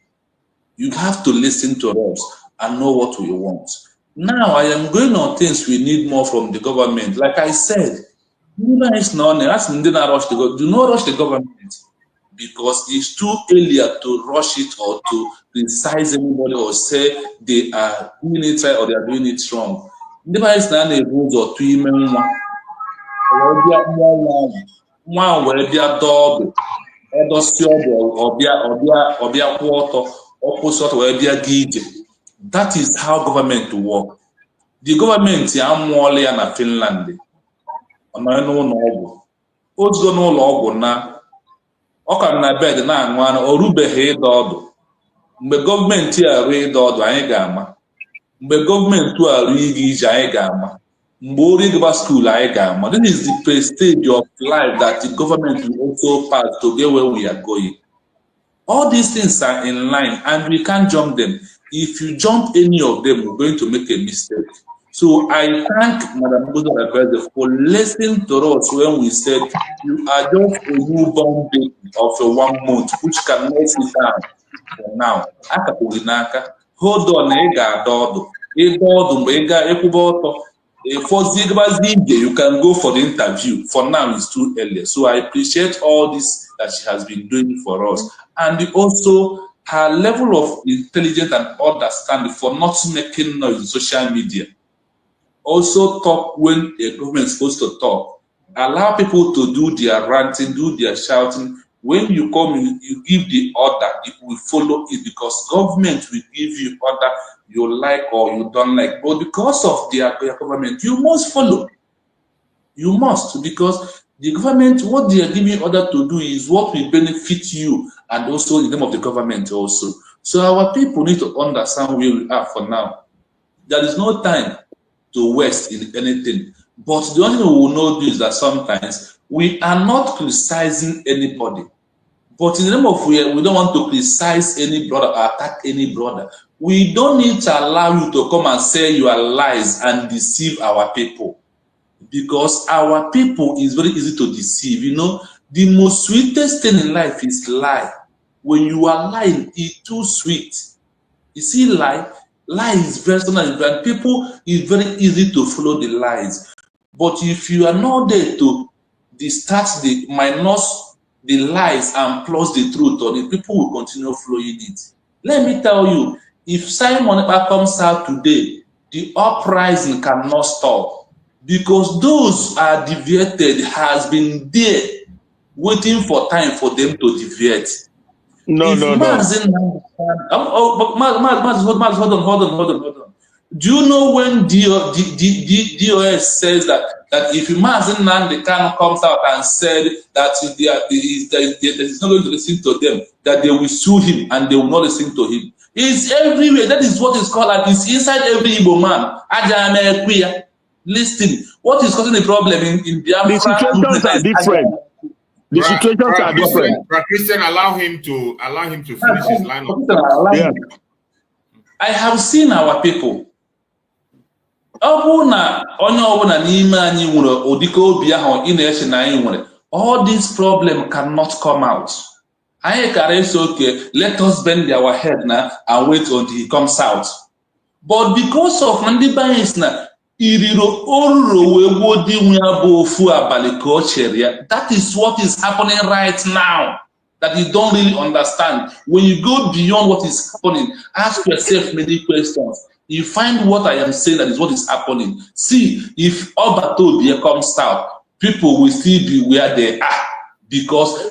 You have to listen to us and know what we want. Now I am going on things we need more from the government. Like I said, do not rush the government, because it's too early to rush it or to criticize anybody or say they are doing it right or they are doing it wrong. Never is not a rules or two men. That is how government work. The government is more in Finland. Ọ ka na bed na-aṅụ anụ, o rubeghị ịdọ ọdụ. Mgbe gọọmenti a ruo ịdọ ọdụ, anyị ga-ama. Mgbe gọọmenti a ruo ịga ije, anyị ga-ama. Mgbe o rigaba school, anyị ga-ama. This is the prestige of life that the government will also pass to get where we are going. All these things are in line and we can't jump them. If you jump any of them, we're going to make a mistake. So I thank Madam Godo for listening to us when we said you are just a newborn baby of a 1 month which cannot sit down for now. Hold on, you can go for the interview. For now, it's too early. So I appreciate all this that she has been doing for us. And also her level of intelligence and understanding for not making noise in social media. Also talk when a government is supposed to talk. Allow people to do their ranting, do their shouting. When you come, you give the order, people will follow it because government will give you order you like or you don't like. But because of their government, you must follow. You must, because the government, what they are giving order to do is what will benefit you and also in the name of the government also. So our people need to understand where we are for now. There is no time to waste in anything. But the only thing we will know is that sometimes we are not criticizing anybody. But in the name of we don't want to criticize any brother or attack any brother. We don't need to allow you to come and say your lies and deceive our people. Because our people is very easy to deceive. You know, the most sweetest thing in life is lie. When you are lying, it's too sweet. You see, lie is very personal, and people is very easy to follow the lies. But if you are not there to start the minus the lies and plus the truth, or the people will continue following it. Let me tell you, if Simon Ekpa comes out today, the uprising cannot stop because those are deviated has been there waiting for time for them to deviate. No. Hold on. Do you know when DOS says that if Mazen Nandi comes out and said that he's not going to listen to them, that they will sue him and they will not listen to him? It's everywhere. That is what is called, and it's inside every Igbo man. Listen, what is causing the problem in Biafra? The situations are different. The situations are different. Christian, allow him to finish his line up. Yeah. I have seen our people. All this problem cannot come out. I can say, okay, let us bend our head now and wait until he comes out. But because of Nandi Bias now, that is what is happening right now that you don't really understand. When you go beyond what is happening, ask yourself many questions. You find what I am saying that is what is happening. See, if Obatobia comes out, people will still be where they are. Because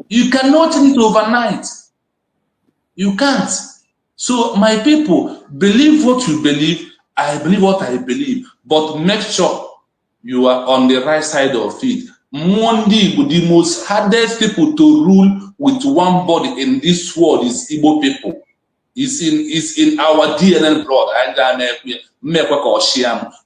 you cannot change it overnight. You can't. So my people, believe what you believe. I believe what I believe. But make sure you are on the right side of it. Mondi, the most hardest people to rule with one body in this world is Igbo people. It's in our DNA blood.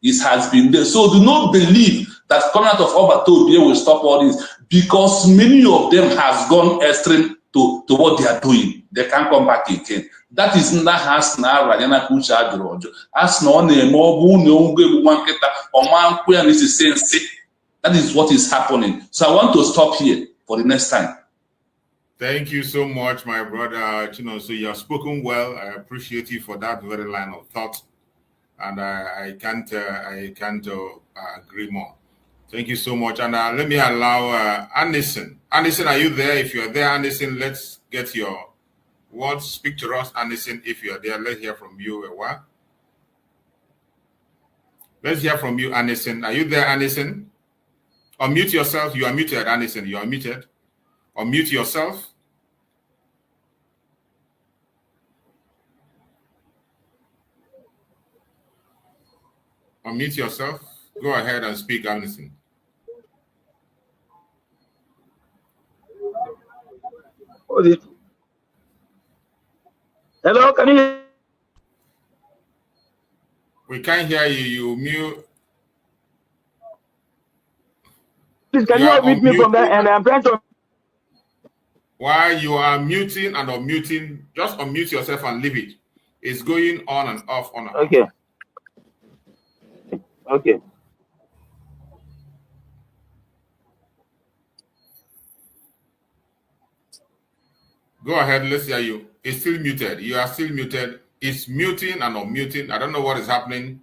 It has been there. So do not believe that coming out of Obatobia will stop all this, because many of them has gone extreme to what they are doing. They can't come back again. That is not has na Rajana Kucha Adrojo. As no name that is what is happening. So I want to stop here for the next time. Thank you so much, my brother. So you have spoken well. I appreciate you for that very line of thought, and I can't agree more. Thank you so much. And let me allow Anderson. Anderson, are you there? If you're there, Anderson, let's get your words. Speak to us, Anderson. If you're there, let's hear from you. What? Let's hear from you, Anderson. Are you there, Anderson? Unmute yourself. You are muted, Anderson. You are muted. Unmute yourself. Unmute yourself. Go ahead and speak, Anderson. Hello, can you hear? We can't hear you. You mute. Please, can you unmute me from there? And I'm trying to. While you are muting and unmuting, just unmute yourself and leave it. It's going on and off, on and Okay. off. Okay. Go ahead, let's hear you. It's still muted. You are still muted. It's muting and unmuting. I don't know what is happening.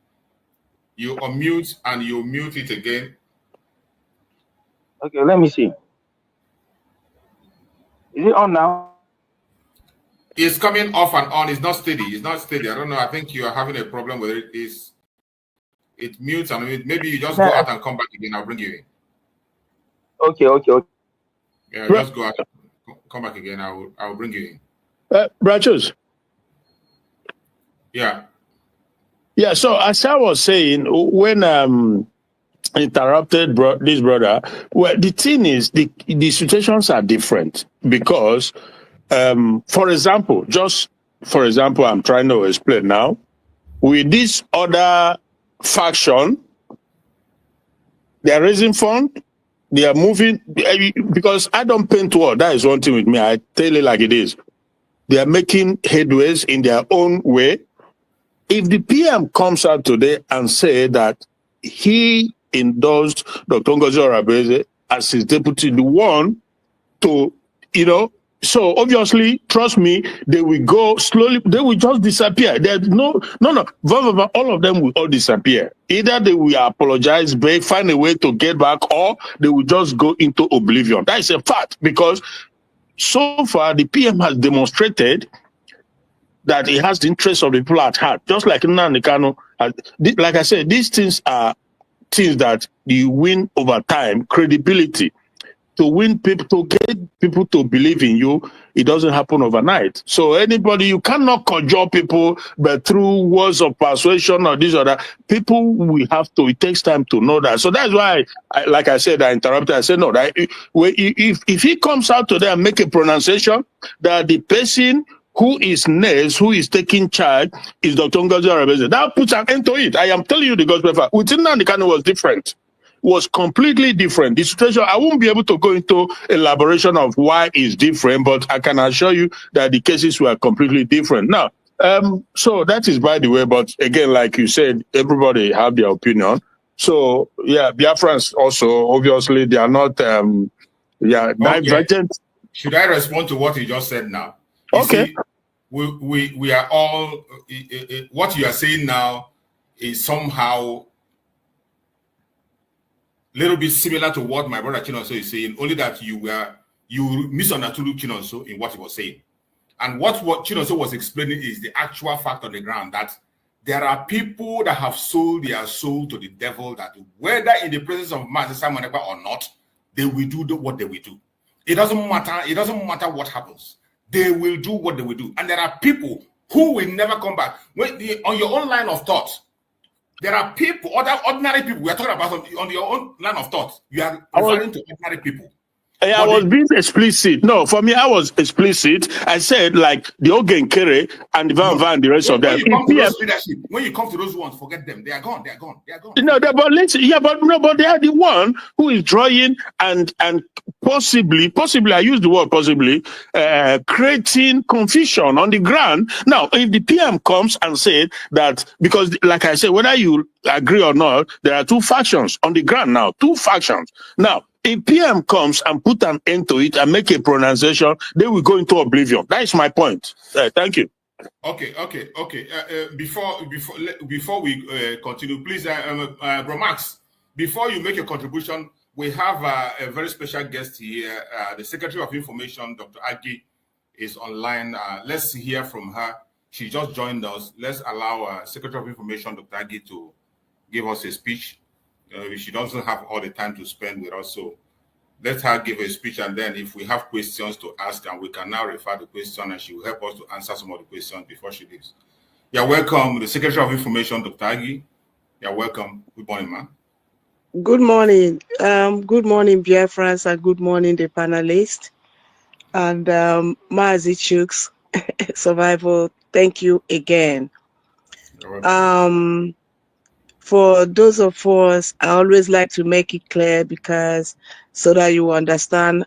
You unmute and you mute it again. Okay, let me see. Is it on now? It's coming off and on. It's not steady. It's not steady. I don't know. I think you are having a problem with it. It mutes and maybe you just go out and come back again. I'll bring you in. Okay. Yeah, just go out and come back again. I will bring you in. Brachos. Yeah. Yeah, so as I was saying, when interrupted this brother, well, the thing is, the situations are different because, for example, I'm trying to explain now, with this other faction, they are raising fund, they are moving, because I don't paint wall, that is one thing with me, I tell it like it is. They are making headways in their own way. If the PM comes out today and say that he endorsed Dr. Ngozi Orabeze as his deputy, the one to, so obviously, trust me, they will go slowly, they will just disappear. There's no, all of them will all disappear. Either they will apologize, beg, find a way to get back, or they will just go into oblivion. That is a fact, because so far the PM has demonstrated that he has the interest of the people at heart, just like Nnamdi Kanu. Like I said, these things are things that you win over time, credibility. To win people, to get people to believe in you, it doesn't happen overnight. So anybody, you cannot conjure people, but through words of persuasion or this or that, people will have to, it takes time to know that. So that's why, like I said, I interrupted, I said, no, that if he comes out today and make a pronunciation that the person who is next, who is taking charge, is Dr. Ngozi Orabeze, that puts an end to it. I am telling you the gospel fact. Within Nnamdi Kanu was different. Was completely different. The situation, I won't be able to go into elaboration of why it's different, but I can assure you that the cases were completely different. Now, so that is by the way, but again, like you said, everybody have their opinion. So yeah, Biafrans also, obviously, they are not, divergent. Should I respond to what you just said now? Okay. See, we are all, what you are saying now is somehow little bit similar to what my brother Chinonso is saying, only that you misunderstood Chinonso in what he was saying. And what Chinonso was explaining is the actual fact on the ground, that there are people that have sold their soul to the devil, that whether in the presence of Master Simon Ekpa or not, they will do what they will do. It doesn't matter what happens. They will do what they will do. And there are people who will never come back. On your own line of thought, there are people, ordinary people we are talking about on your own line of thought. You are referring to ordinary people. I was being explicit. No, for me, I was explicit. I said, like, the Ogenkere and the Van Van, the rest of them. When you come to those ones, forget them. They are gone. They are gone. They are gone. No, but they are the one who is drawing and possibly, I use the word possibly, creating confusion on the ground. Now, if the PM comes and said that, because, like I said, whether you agree or not, there are two factions on the ground now, two factions. Now, if PM comes and put an end to it and make a pronunciation, they will go into oblivion. That is my point. Thank you. Okay. Before we continue, please, Romax, before you make a contribution, we have a very special guest here. The Secretary of Information, Dr. Agi, is online. Let's hear from her. She just joined us. Let's allow Secretary of Information, Dr. Agi, to give us a speech. She doesn't have all the time to spend with us, so let her give a speech, and then if we have questions to ask, and we can now refer the question, and she will help us to answer some of the questions before she leaves. You're welcome, the Secretary of Information, Dr. Agi. You're welcome. Good morning, ma'am. Good morning. Good morning, Biafrans, and good morning, the panelists. And Mazi Chuks, Survival, thank you again. For those of us, I always like to make it clear, because so that you understand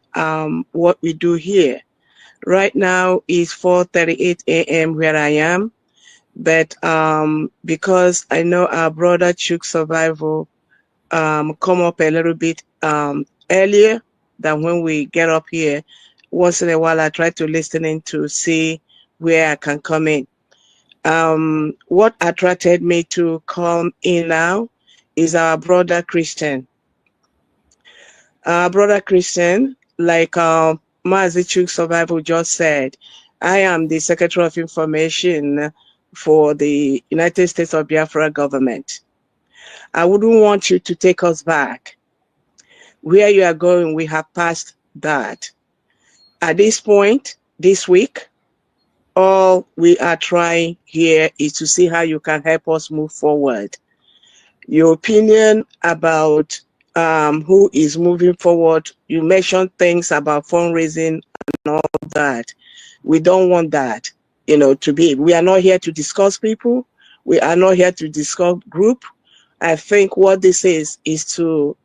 what we do here. Right now is 4:38 a.m. where I am. but because I know our brother Chuk Survival come up a little bit earlier than when we get up here. Once in a while, I try to listen in to see where I can come in. What attracted me to come in now is our brother Christian. Brother Christian, like Mazi Chuk Survival just said, I am the Secretary of Information for the United States of Biafra government. I wouldn't want you to take us back. Where you are going, we have passed that. At this point, this week, all we are trying here is to see how you can help us move forward. Your opinion about who is moving forward, you mentioned things about fundraising and all that. We don't want that, to be. We are not here to discuss people. We are not here to discuss group. I think what this is to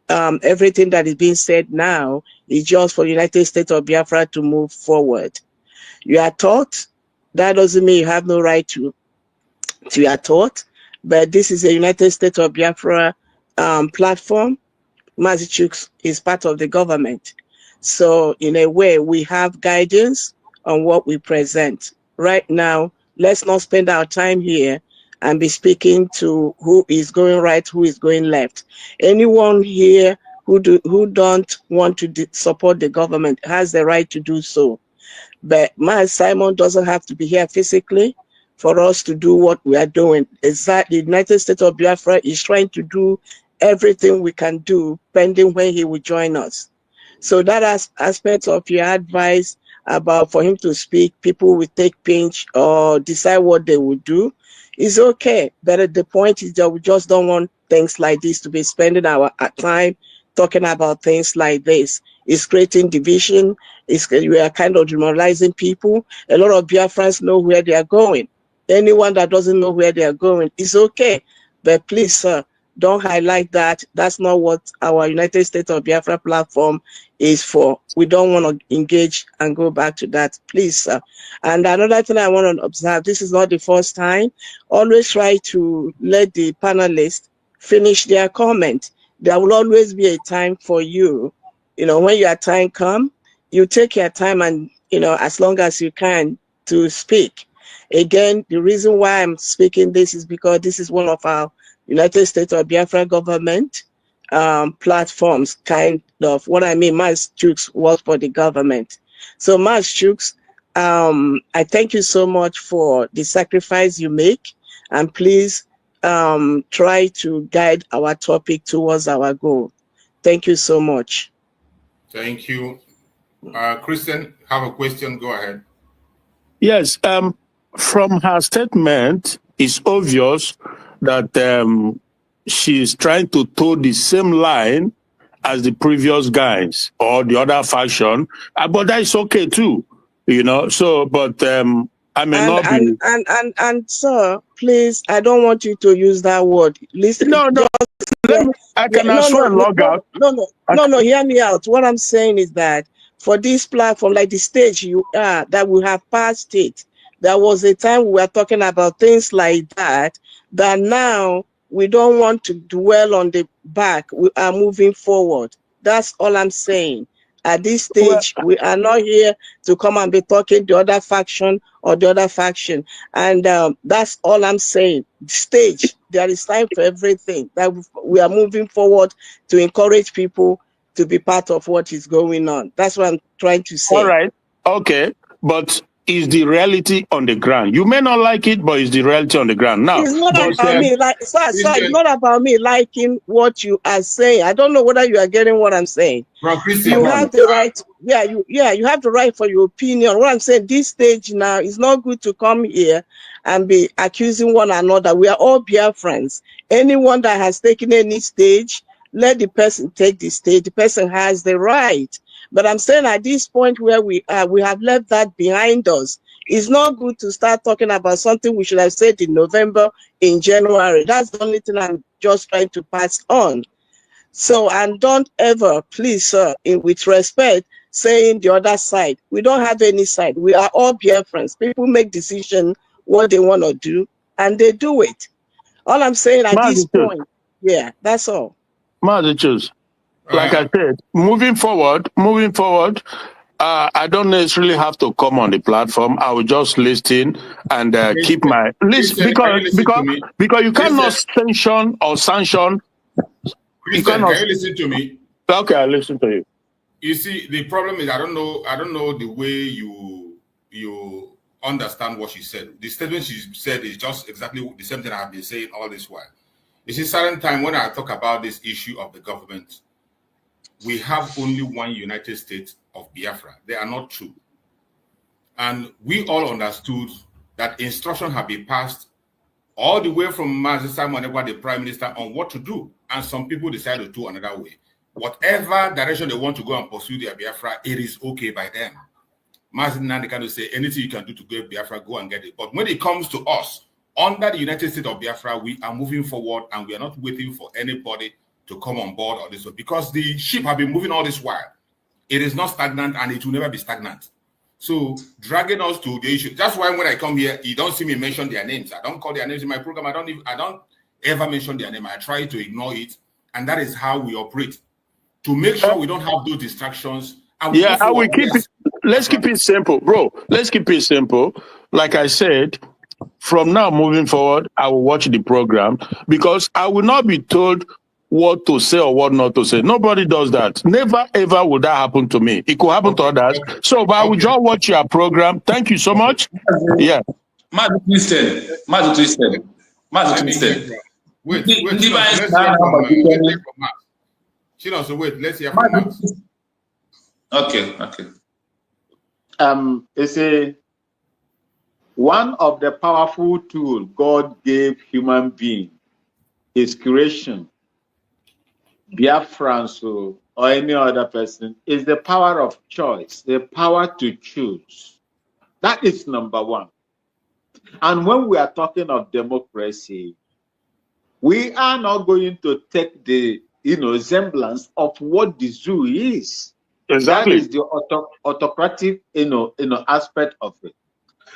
everything that is being said now is just for the United States of Biafra to move forward. You are taught, that doesn't mean you have no right to your thought, but this is a United States of Biafra platform. Massachusetts is part of the government. So in a way, we have guidance on what we present. Right now, let's not spend our time here and be speaking to who is going right, who is going left. Anyone here who don't want to support the government has the right to do so. But Simon doesn't have to be here physically for us to do what we are doing. Exactly, the United States of Biafra is trying to do everything we can do, pending when he will join us. So that aspect of your advice about for him to speak, people will take pinch or decide what they will do, is okay. But the point is that we just don't want things like this to be spending our time talking about things like this. It's creating division. We are kind of demoralizing people. A lot of Biafrans know where they are going. Anyone that doesn't know where they are going is okay. But please, sir, don't highlight that. That's not what our United States of Biafra platform is for. We don't want to engage and go back to that, please, sir. And another thing I want to observe, this is not the first time. Always try to let the panelists finish their comment. There will always be a time for you. When your time comes, you take your time and, as long as you can to speak. Again, the reason why I'm speaking this is because this is one of our United States of Biafra government platforms, kind of. What I mean, Mas Chooks works for the government. So Mas Chooks, I thank you so much for the sacrifice you make, and please try to guide our topic towards our goal. Thank you so much. Thank you. Kristen, have a question, go ahead. Yes, from her statement, it's obvious that she's trying to toe the same line as the previous guys or the other faction, but that's okay too, So, but I may not be. And sir, please, I don't want you to use that word. Listen, no. I can log out. No, hear me out. What I'm saying is that for this platform, like the stage you are, that we have passed it. There was a time we were talking about things like that now we don't want to dwell on the back. We are moving forward. That's all I'm saying. At this stage, we are not here to come and be talking the other faction or the other faction. And that's all I'm saying. Stage, there is time for everything. That we are moving forward to encourage people to be part of what is going on. That's what I'm trying to say. All right. Okay. But is the reality on the ground? You may not like it, but it's the reality on the ground. Now, it's not about me. It's not about me liking what you are saying. I don't know whether you are getting what I'm saying. You have the right. You have the right for your opinion. What I'm saying, this stage now, is not good to come here and be accusing one another. We are all Biafrans. Anyone that has taken any stage, let the person take the stage. The person has the right. But I'm saying at this point where we are, we have left that behind us. It's not good to start talking about something we should have said in November, in January. That's the only thing I'm just trying to pass on. So, and don't ever, please, sir, with respect, saying the other side. We don't have any side. We are all Biafrans. People make decisions what they want to do, and they do it. All I'm saying at this point, yeah, that's all. Massachusetts. Like I said, moving forward, I don't necessarily have to come on the platform. I will just listen and keep my list because you cannot sanction or sanction. Christian, can you listen to me? Okay, I listen to you. You see, the problem is I don't know the way you understand what she said. The statement she said is just exactly the same thing I've been saying all this while. You see, certain time when I talk about this issue of the government, we have only one United States of Biafra. They are not two. And we all understood that instruction have been passed all the way from Mazi Simon, the Prime Minister, on what to do. And some people decided to do another way. Whatever direction they want to go and pursue their Biafra, it is okay by them. Mazi Nandi can say anything you can do to get Biafra, go and get it. But when it comes to us, under the United States of Biafra, we are moving forward and we are not waiting for anybody to come on board or this one, because the ship have been moving all this while. It is not stagnant and it will never be stagnant. So dragging us to the issue. That's why when I come here, you don't see me mention their names. I don't call their names in my program. I don't ever mention their name. I try to ignore it. And that is how we operate, to make sure we don't have those distractions. And we will keep it. Let's keep it simple, bro. Let's keep it simple. Like I said, from now moving forward, I will watch the program because I will not be told what to say or what not to say. Nobody does that. Never, ever would that happen to me. It could happen to others. So, but I will just watch your program. Thank you so much. Yeah. Mad Christian. Wait. Let's hear from Max. Okay. It's one of the powerful tools God gave human being is creation. Biafrans or any other person is the power of choice, the power to choose. That is number one. And when we are talking of democracy, we are not going to take the semblance of what the zoo is. Exactly. That is the autocratic aspect of it.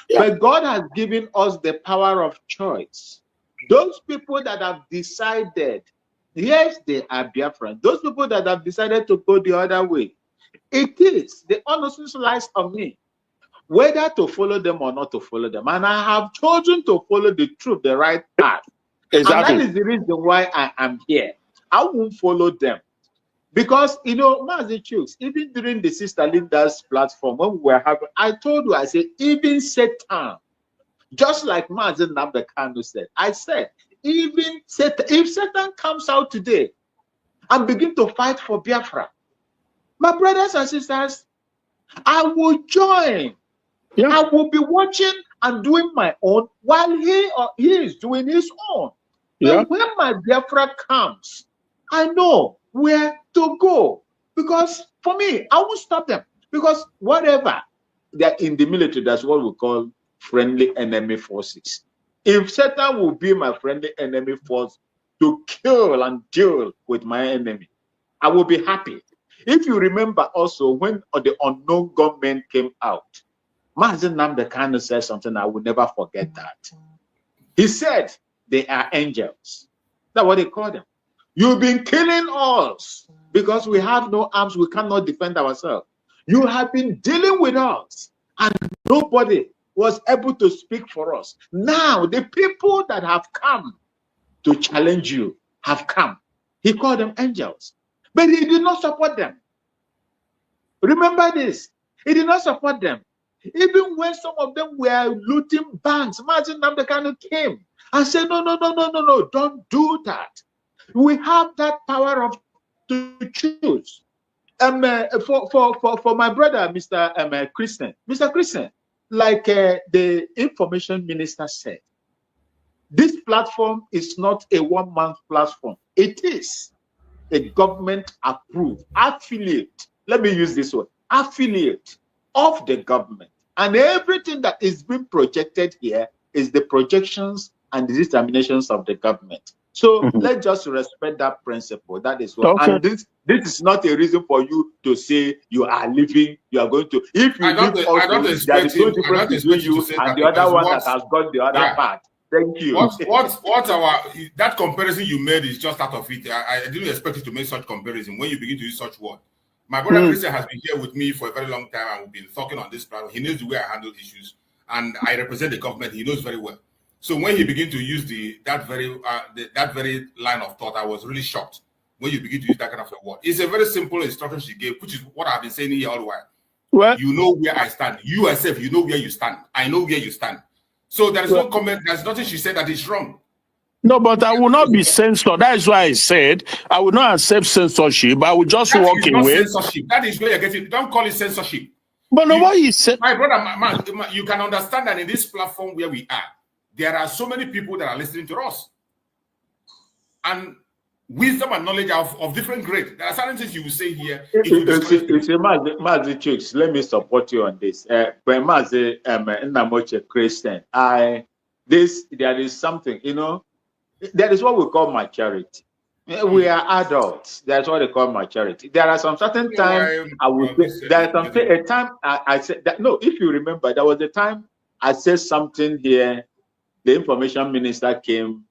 Yeah. But God has given us the power of choice. Those people that have decided, yes, they are Biafran. Those people that have decided to go the other way, it is the onus lies on me, whether to follow them or not to follow them. And I have chosen to follow the truth, the right path. Exactly. And that is the reason why I am here. I won't follow them. Because, Mazi Chooks, even during the Sister Linda's platform, when we were having, I told you, I said, even Satan, just like Mazi Nambekano said, I said, even Satan, if Satan comes out today and begin to fight for Biafra, my brothers and sisters, I will join. Yeah. I will be watching and doing my own while he is doing his own. Yeah. But when my Biafra comes, I know where to go. Because for me, I won't stop them. Because whatever, they're in the military, that's what we call friendly enemy forces. If Satan will be my friendly enemy force to kill and deal with my enemy, I will be happy. If you remember also when the unknown gunmen came out, Mazi Nambekano said something, I will never forget that. He said, they are angels. That's what they call them. You've been killing us because we have no arms, we cannot defend ourselves. You have been dealing with us and nobody was able to speak for us. Now, the people that have come to challenge you have come. He called them angels, but he did not support them. Remember this, he did not support them. Even when some of them were looting banks, Mazi Nambekano came and said, no, don't do that. We have that power to choose. For my brother, Mr. Christian, like the information minister said, this platform is not a one-man platform. It is a government-approved affiliate. Let me use this word, affiliate of the government. And everything that is being projected here is the projections and the determinations of the government. So let's just respect that principle. That is what. Okay. And this is not a reason for you to say you are leaving. You are going to. If you leave also, there is no difference between you and the other one that has got the other part. Thank you. That comparison you made is just out of it. I didn't expect you to make such comparison when you begin to use such word. My brother Christian has been here with me for a very long time, and we've been talking on this platform. He knows the way I handle issues, and I represent the government. He knows very well. So when he began to use that very line of thought, I was really shocked when you begin to use that kind of a word. It's a very simple instruction she gave, which is what I've been saying here all the while. Well, you know where I stand. You yourself, you know where you stand. I know where you stand. So there is no comment. There's nothing she said that is wrong. No, but I will not be censored. That is why I said I will not accept censorship. I will just walk away. Censorship. That is where you're getting. Don't call it censorship. But no, what he said, my brother, you can understand that in this platform where we are, there are so many people that are listening to us, and wisdom and knowledge of different grade. There are certain things you will say here. Mazi Chicks, let me support you on this. When Mazi Namoche Christian, there is something, you know. That is what we call maturity. We are adults. That's what they call maturity. There are some certain times I would say, there is a time I said that, no, if you remember, there was a time I said something here. The information minister came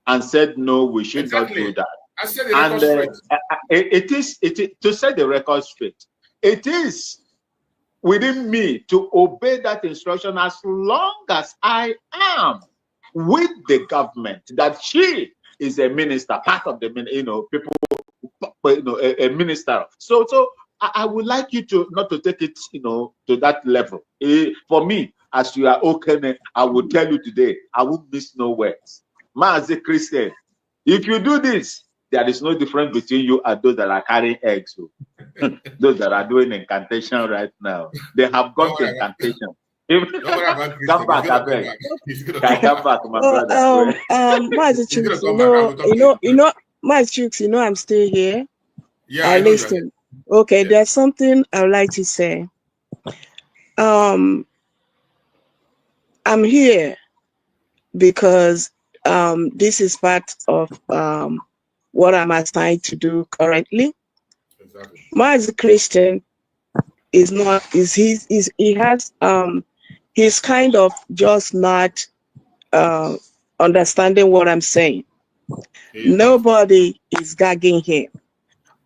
and said, no, we should not do that. I said the record straight. It is to set the record straight. It is within me to obey that instruction as long as I am with the government, that she is a minister, part of the, people, a minister. So I would like you to not to take it, to that level. For me, as you are okay, I will tell you today, I won't miss no words. As a Christian, if you do this, there is no difference between you and those that are carrying eggs. Those that are doing incantation right now, they have gone to incantation. Come back, my brother. Chooks, I'm still here. Yeah, I listen. Okay, yeah. There's something I would like to say. I'm here because this is part of what I'm assigned to do currently. Exactly. As a Christian is not he's kind of just not understanding what I'm saying. Nobody is gagging him.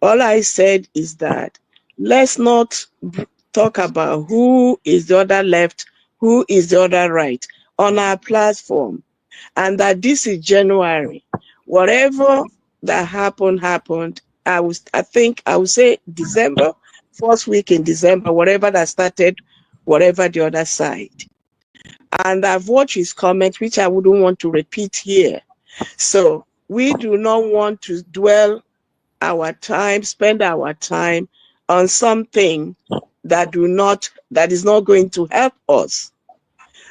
All I said is that let's not talk about who is the other left, who is the other right on our platform, and that this is January. Whatever that happened. I think I would say December, first week in December, whatever that started, whatever the other side. And I've watched his comments, which I wouldn't want to repeat here. So we do not want to spend our time on something that is not going to help us.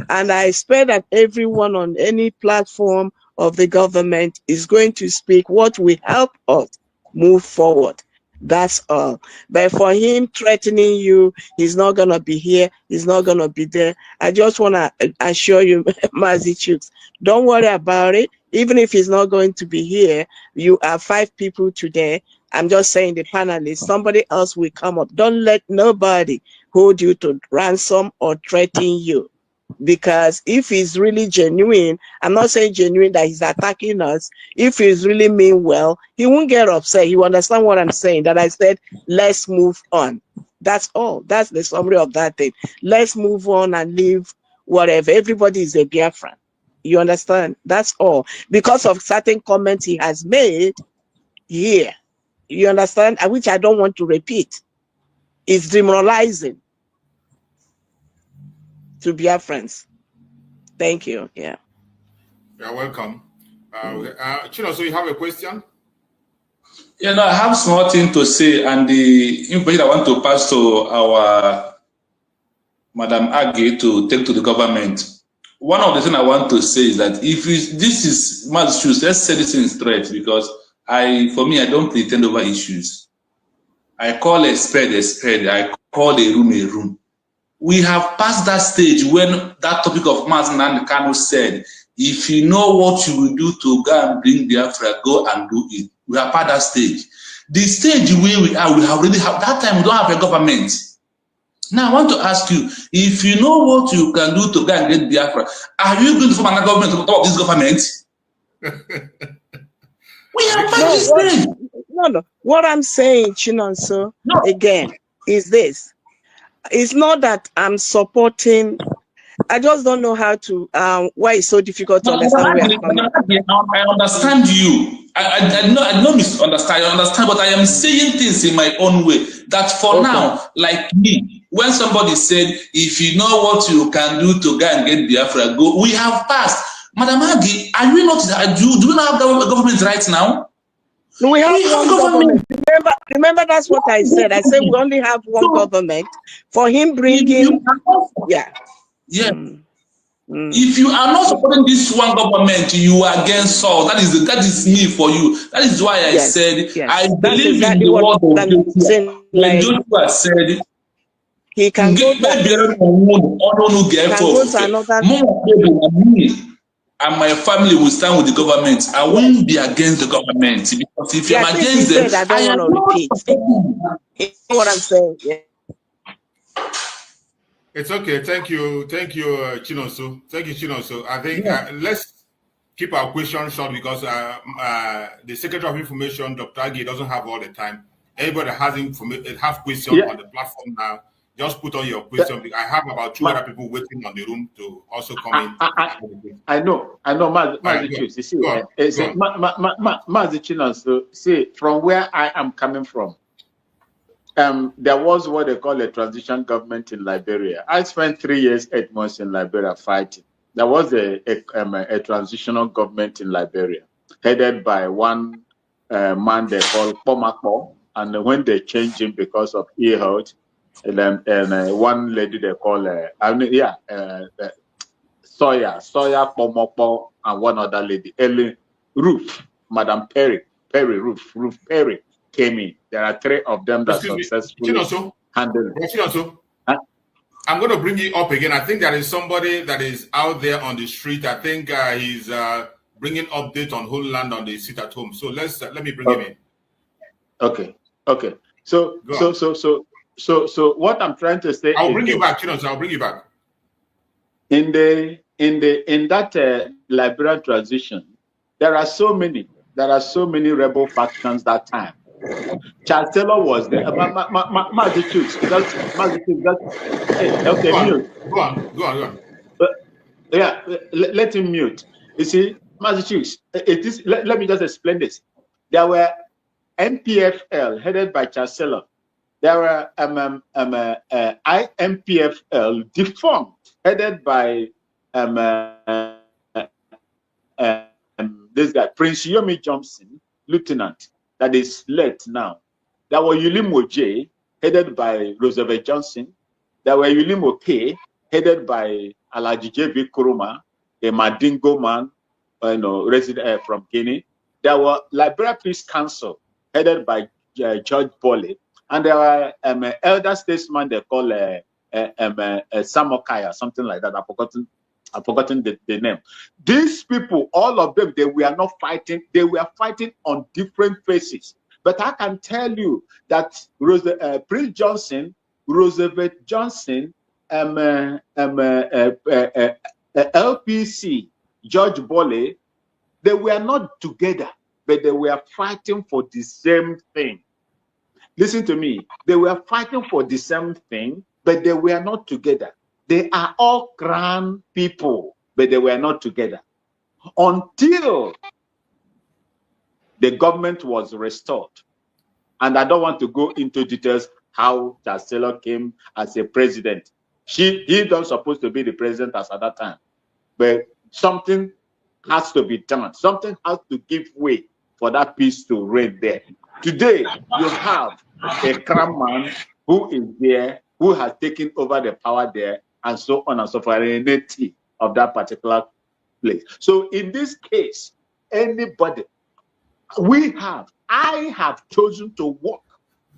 And I expect that everyone on any platform of the government is going to speak what will help us move forward. That's all. But for him threatening you, he's not going to be here, he's not going to be there. I just want to assure you, Mazi Chooks, don't worry about it. Even if he's not going to be here, you are 5 people today. I'm just saying the panelists, somebody else will come up. Don't let nobody hold you to ransom or threaten you. Because if he's really genuine, I'm not saying genuine that he's attacking us. If he's really mean well, he won't get upset. He will understand what I'm saying, that I said, let's move on. That's all. That's the summary of that thing. Let's move on and leave whatever. Everybody is a Biafran. You understand? That's all. Because of certain comments he has made here. You understand? Which I don't want to repeat. It's demoralizing to Biafrans. Thank you. Yeah. You're welcome. Chino, so you have a question? Yeah, no, I have small thing to say, and the information I want to pass to our Madam Agi to take to the government. One of the things I want to say is that if this is mass issues, let's set this in straight, because for me, I don't pretend over issues. I call a spade a spade. I call a room a room. We have passed that stage when that topic of Mazi Nnamdi Kanu said if you know what you will do to go and bring Biafra, go and do it. We are past that stage. The stage where we are, we already have that time. We don't have a government. Now I want to ask you, if you know what you can do to go and get Biafra, are you going to form another government on top of this government? We are past this stage. No. What I'm saying, Chinonso, again, is this. It's not that I'm supporting. I just don't know how to, why it's so difficult to understand where I'm coming from. I understand you. I don't misunderstand. I understand, but I am saying things in my own way. That for now, like me, when somebody said, if you know what you can do to go and get Biafra, go, we have passed. Madam Agi, are we not, do we not have government right now? We have one government. Remember, that's what I said. I said we only have one government. For him bringing, If you are not supporting this one government, you are against all. That is me for you. That is why I said I believe exactly in the word of Joshua. When Joshua said he can go to another. And my family will stand with the government. I won't be against the government, because if I'm against them, I don't want to repeat. What I'm saying. It's okay. Thank you, Chinonso. Thank you, Chinonso. I think let's keep our questions short, because the Secretary of Information, Dr. Agi, doesn't have all the time. Everybody has questions on the platform now. Just put on your question. I have about 2 other people waiting on the room to also come in. I know, Mazi Chinonso. See, from where I am coming from, there was what they call a transition government in Liberia. I spent 3 years, 8 months in Liberia fighting. There was a transitional government in Liberia, headed by one man they call Pomako, and when they changed him because of ill health, and one lady they call Sawyer Pomoko, and one other lady, Ellen Ruth, Madam Ruth Perry came in. There are 3 of them that successfully handled it. I'm going to bring you up again. I think there is somebody that is out there on the street. I think he's bringing update on whole land on the seat at home. So let me bring him in. Okay. So what I'm trying to say, I'll bring you back, Chinonso. I'll bring you back. In that Liberian transition, there are so many rebel factions that time. Charles Taylor was there. Mute. Go on. Let him mute. You see, Massachusetts, let me just explain this. There were MPFL headed by Charles Taylor. There were IMPFL defunct, headed by this guy, Prince Yomi Johnson, lieutenant, that is late now. There were Ulimo J, headed by Roosevelt Johnson. There were Ulimo K, headed by Alaji J.V. Kuruma, a Madingo man, resident from Guinea. There were Liberia Peace Council, headed by George Bolley. And there were elder statesman they call Samokaya, something like that. I've forgotten the name. These people, all of them, they were not fighting. They were fighting on different faces. But I can tell you that Prince Johnson, Roosevelt Johnson, LPC, George Bolley, they were not together, but they were fighting for the same thing. Listen to me. They were fighting for the same thing, but they were not together. They are all grand people, but they were not together. Until the government was restored. And I don't want to go into details how Charles Taylor came as a president. He not supposed to be the president as at that time. But something has to be done. Something has to give way for that peace to reign there. Today, you have a crown man who is there, who has taken over the power there, and so on and so forth, a native of that particular place. So in this case, anybody, I have chosen to work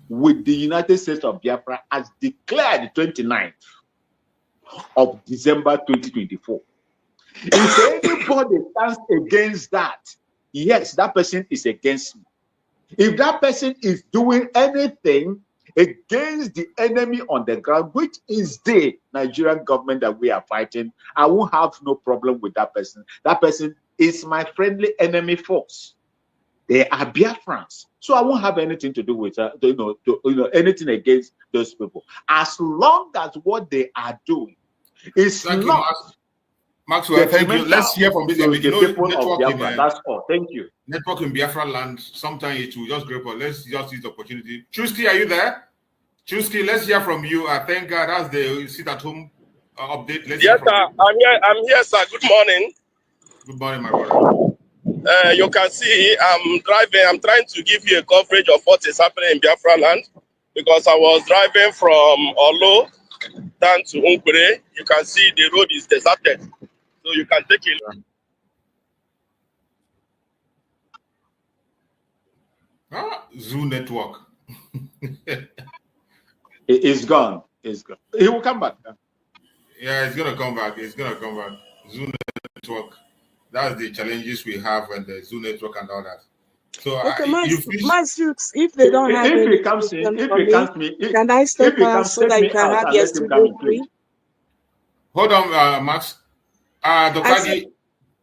with the United States of Biafra as declared the 29th of December 2024. If anybody stands against that, yes, that person is against me. If that person is doing anything against the enemy on the ground, which is the Nigerian government that we are fighting, I won't have no problem with that person. That person is my friendly enemy force. They are Biafrans, so I won't have anything to do with anything against those people, as long as what they are doing is not. Maxwell, thank you. Let's hear from this. The people of Biafra. That's all. Thank you. Network in Biafra land. Sometimes it will just grab. Let's just use the opportunity. Chusky, are you there? Chusky, let's hear from you. I think that's the sit at home update. Let's yes, sir. I'm here, sir. Good morning. Good morning, my brother. You can see I'm driving. I'm trying to give you a coverage of what is happening in Biafra land because I was driving from Olo down to Umbere. You can see the road is deserted. So you can take it. Zoo network. It's gone. It's gone. He will come back. Yeah, it's gonna come back. It's gonna come back. Zoo network. That's the challenges we have and the Zoo network and all that. So okay, if they don't have any can I step out so that you can have your studio free? Hold on, Max.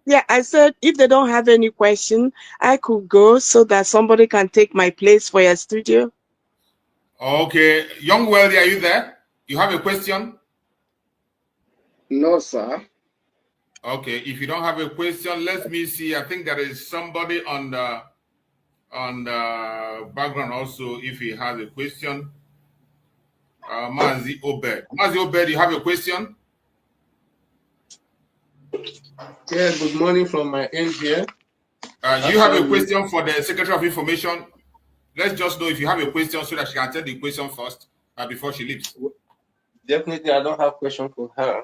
Yeah, I said if they don't have any question, I could go so that somebody can take my place for your studio. Okay. Young Wealthy, are you there? You have a question? No, sir. Okay. If you don't have a question, let me see. I think there is somebody on the background also if he has a question. Mazi Obed. Mazi Obed, you have a question? Yeah, good morning from my end here. You have a question for the Secretary of Information? Let's just know if you have a question so that she can tell the question first before she leaves. Definitely, I don't have a question for her.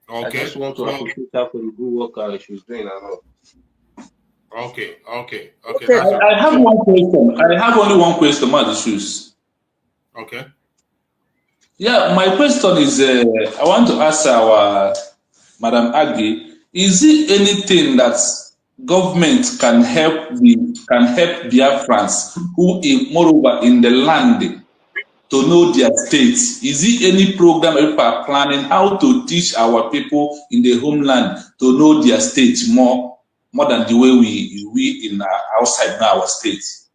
Okay. I just want to appreciate her for the good work she's doing. Okay. I have one question. I have only one question, Madissus. Okay. Yeah, my question is, I want to ask our Madam Aggie, is there anything that government can help Biafrans who, moreover, in the land to know their states? Is there any program people are planning how to teach our people in the homeland to know their states more than the way we in outside know our states?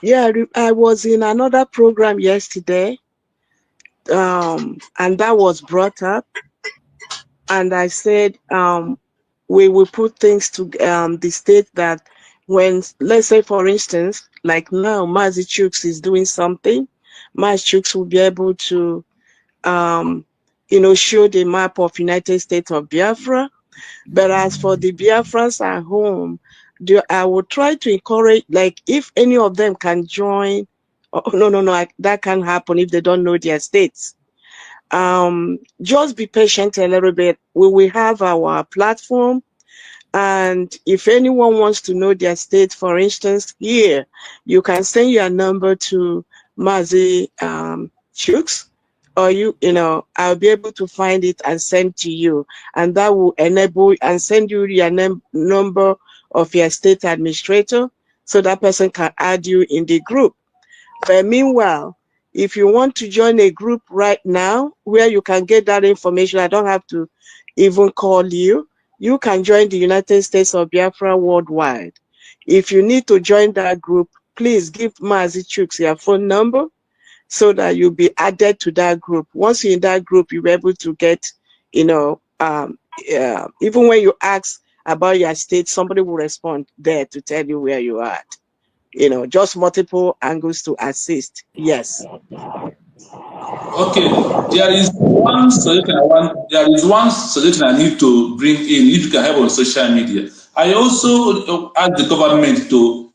Yeah, I was in another program yesterday, and that was brought up. And I said, we will put things to the state that when, let's say, for instance, like now, Mazi Chuks is doing something, Mazi Chuks will be able to, show the map of United States of Biafra. But as for the Biafrans at home, I will try to encourage, like, if any of them can join. Oh, no, that can't happen if they don't know their states. Just be patient a little bit. We will have our platform, and if anyone wants to know their state, for instance, here, you can send your number to Mazi Chuks, or I'll be able to find it and send to you, and that will enable and send you your number of your state administrator, so that person can add you in the group. But meanwhile, if you want to join a group right now where you can get that information, I don't have to even call you. You can join the United States of Biafra worldwide. If you need to join that group, please give Mazi Chuks your phone number so that you'll be added to that group. Once you're in that group, you'll be able to get, even when you ask about your state, somebody will respond there to tell you where you are at. Just multiple angles to assist. Yes. Okay, there is one suggestion I need to bring in, if you can help on social media. I also ask the government to,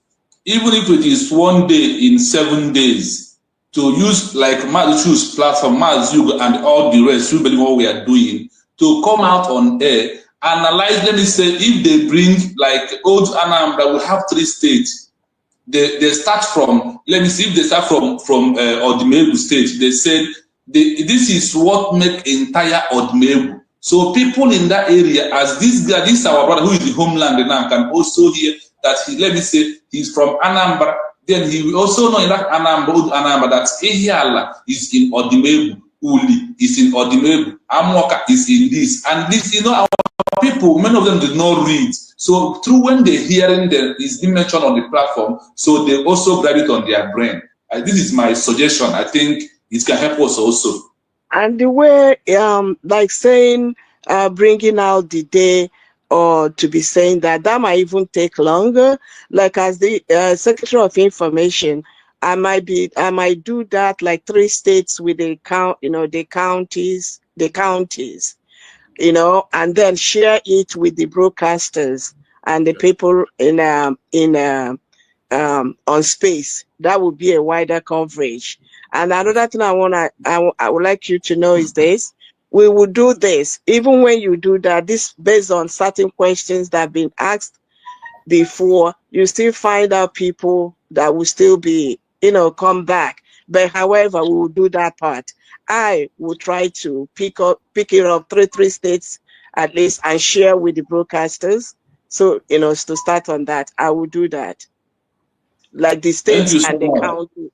even if it is one day in 7 days, to use like Mazu's platform, Mazu and all the rest, who believe what we are doing, to come out on air, analyze, let me say, if they bring like old Anam that will have 3 states, they start from, let me see, if they start from Odumegu state, they said this is what make entire Odumegu. So people in that area, as this guy, this our brother who is the homeland now, can also hear that let me say, he's from Anambra. Then he will also know in that Anambra that Ehiala is in Odimebu, Uli is in Odimebu, Amoka is in this, and this, our people, many of them did not read. So through when they hearing is being mentioned on the platform, so they also grab it on their brain. This is my suggestion. I think it can help us also. And the way, like saying, bringing out the day, or to be saying that might even take longer. Like as the Secretary of Information, I might do that like 3 states with the counties, and then share it with the broadcasters and the people on space. That would be a wider coverage. And another thing I would like you to know is this: we will do this even when you do that. This based on certain questions that have been asked before. You still find out people that will still be, come back. But however, we will do that part. I will try to pick it up 3 states at least and share with the broadcasters. So to start on that, I will do that. Like the states and the county,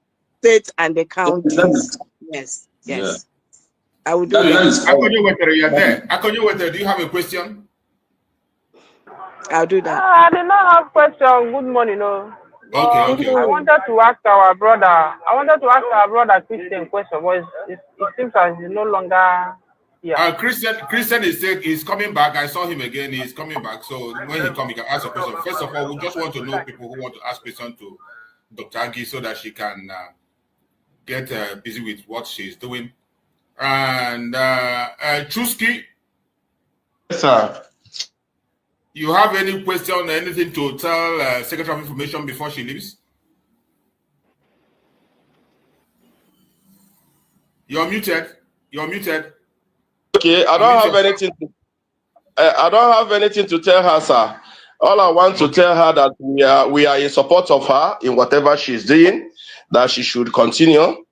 counties. Yes. Yeah. I will do that. Akonye, do you have a question? I'll do that. I did not have question. Good morning, Okay. I wanted to ask our brother. Christian question, but it seems as he's no longer here. Christian is coming back. I saw him again. He's coming back. So when he comes, he can ask a question. First of all, we just want to know people who want to ask questions to Dr. Agi so that she can get busy with what she's doing. And Chusky, yes, sir. You have any question or anything to tell Secretary of Information before she leaves? You're muted. Okay, I don't have anything. I don't have anything to tell her, sir. All I want to tell her that we are in support of her in whatever she's doing, that she should continue.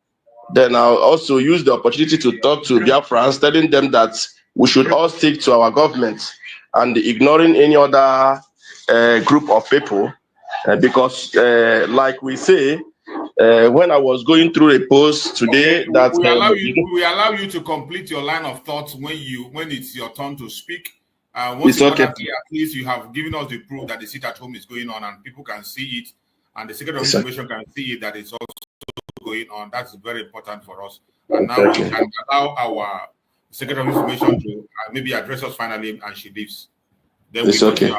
Then I'll also use the opportunity to talk to Biafrans, telling them that we should all stick to our government and ignoring any other group of people, because like we say, when I was going through a post today, that we allow you to complete your line of thoughts when it's your turn to speak. Once it's okay. At least you have given us the proof that the sit at home is going on and people can see it, and the Secretary of Information can see it that it's also going on. That's very important for us. And now we can allow our Secretary of Information to maybe address us finally, and she leaves. Then it's okay.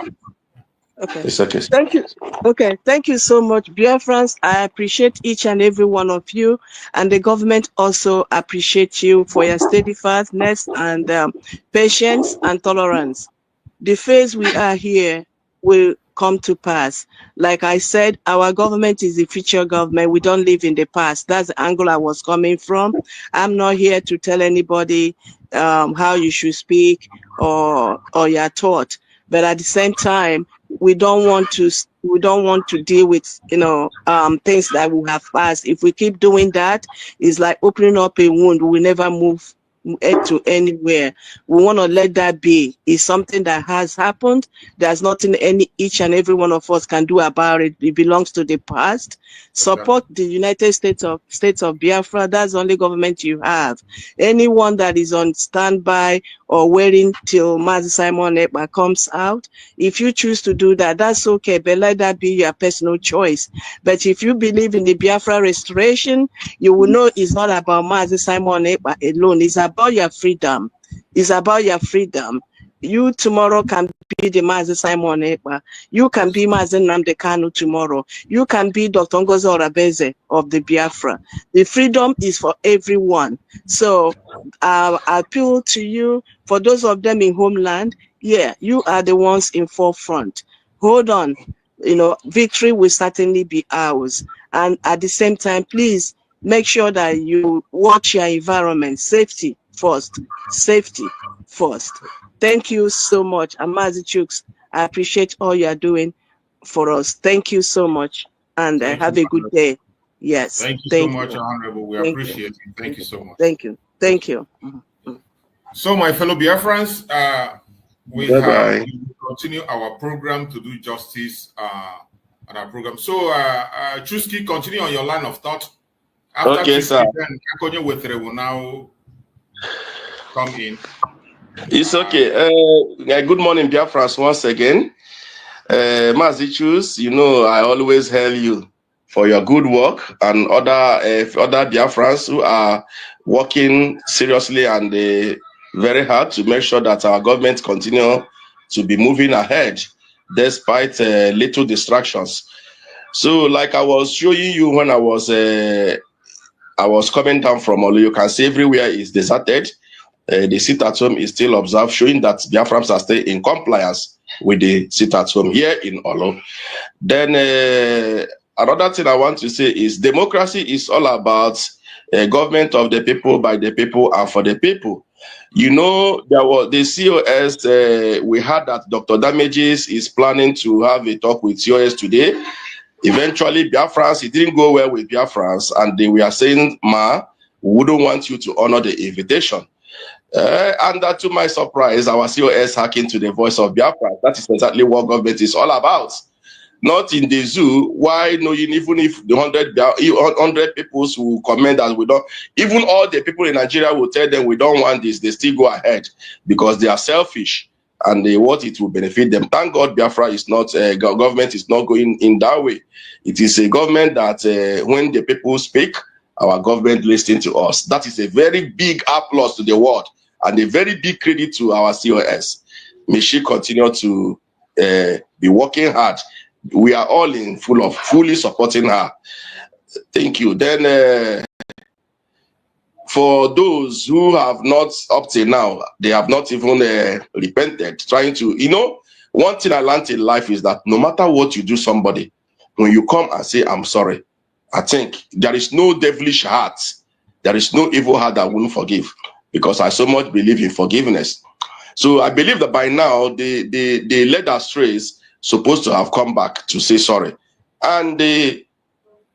Okay. It's okay. Thank you. Okay. Thank you so much, Biafrans. I appreciate each and every one of you, and the government also appreciate you for your steadfastness and patience and tolerance. The phase we are here will come to pass. Like I said, our government is the future government. We don't live in the past. That's the angle I was coming from. I'm not here to tell anybody how you should speak or your thought. But at the same time, we don't want to deal with things that we have passed. If we keep doing that, it's like opening up a wound. We will never move to anywhere. We want to let that be. It's something that has happened. There's nothing each and every one of us can do about it. It belongs to the past. Support the United States of Biafra. That's the only government you have. Anyone that is on standby or waiting till Mazi Simon Ekpa comes out, if you choose to do that, that's okay, but let that be your personal choice. But if you believe in the Biafra restoration, you will know it's not about Mazi Simon Ekpa alone. It's about your freedom. It's about your freedom. You tomorrow can be the Mazi Simon Ekpa. You can be Mazi Nnamdi Kanu tomorrow. You can be Dr. Ngozi Orabeze of the Biafra. The freedom is for everyone. So I appeal to you, for those of them in homeland, yeah, you are the ones in forefront. Hold on. Victory will certainly be ours. And at the same time, please make sure that you watch your environment. Safety first. Safety first. Thank you so much, Amazi Chuks. I appreciate all you are doing for us. Thank you so much, and have a good day. Yes. Thank you so much, Honorable. We appreciate it. Thank you so much. Thank you. Thank you. So, my fellow Biafrans, we Bye-bye. continue our program to do justice on our program. So, Chusky, continue on your line of thought. After Okay, Chusky, sir. then Akonye Wetere will now come in. It's okay. Good morning, Biafrans, once again. Mazichus, you know, I always hail you for your good work and other Biafrans who are working seriously and very hard to make sure that our government continue to be moving ahead despite little distractions. So, like I was showing you when I was coming down from Olu, you can see everywhere is deserted. The sit-at-home is still observed, showing that Biafrans are still in compliance with the sit-at-home here in Olo. Then another thing I want to say is democracy is all about government of the people, by the people, and for the people. You know, there was the COS, we heard that Dr. Damages is planning to have a talk with COS today. Eventually, Biafrans, it didn't go well with Biafrans, and they were saying, Ma, we wouldn't want you to honor the invitation. And to my surprise, our COS hacking to the voice of Biafra. That is exactly what government is all about. Not in the zoo. Why no? Even if the 100 people who comment that we don't, even all the people in Nigeria will tell them we don't want this, they still go ahead because they are selfish and they want it will benefit them. Thank God Biafra is not, government is not going in that way. It is a government that when the people speak, our government listens to us. That is a very big applause to the world and a very big credit to our COS. May she continue to be working hard. We are all fully supporting her. Thank you. Then for those who have not up till now, they have not even repented, trying to, you know, one thing I learned in life is that no matter what you do somebody, when you come and say, I'm sorry, I think there is no devilish heart, there is no evil heart that won't forgive, because I so much believe in forgiveness. So I believe that by now, the led astrays supposed to have come back to say sorry, and they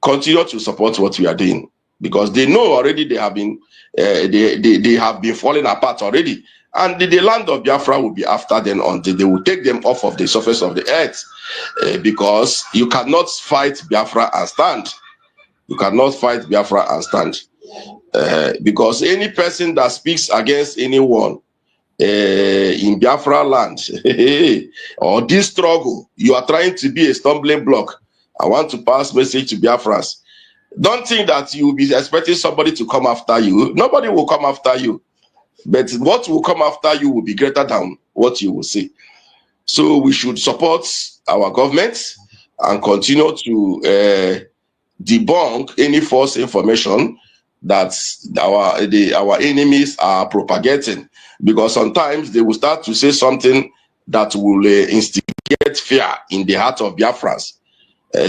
continue to support what we are doing, because they know already they have been they have been falling apart already, and the land of Biafra will be after them until they will take them off of the surface of the earth, because you cannot fight Biafra and stand. You cannot fight Biafra and stand, because any person that speaks against anyone in Biafra land or this struggle, you are trying to be a stumbling block. I want to pass message to Biafrans. Don't think that you will be expecting somebody to come after you. Nobody will come after you, but what will come after you will be greater than what you will see. So we should support our government and continue to debunk any false information that our enemies are propagating, because sometimes they will start to say something that will instigate fear in the heart of Biafrans.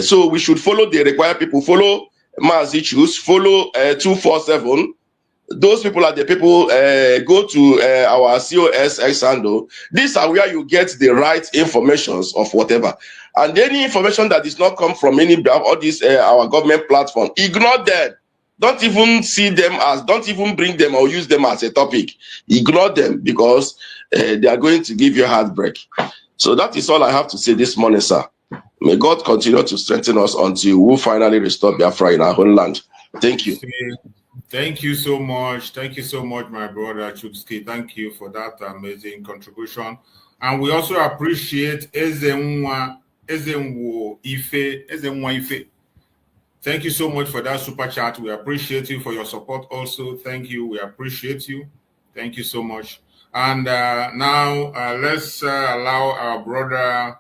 So we should follow the required people, follow Mazichus, follow 247. Those people are the people, go to our COS handle. These are where you get the right informations of whatever. And any information that does not come from any of all these our government platform, ignore them. Don't even see them as, don't even bring them or use them as a topic. Ignore them, because they are going to give you a heartbreak. So that is all I have to say this morning, sir. May God continue to strengthen us until we finally restore Biafra in our homeland. Thank you. Thank you so much. Thank you so much, my brother Chukski. Thank you for that amazing contribution. And we also appreciate Ezenwa Ife. Thank you so much for that super chat. We appreciate you for your support also. Thank you. We appreciate you. Thank you so much. And now let's allow our brother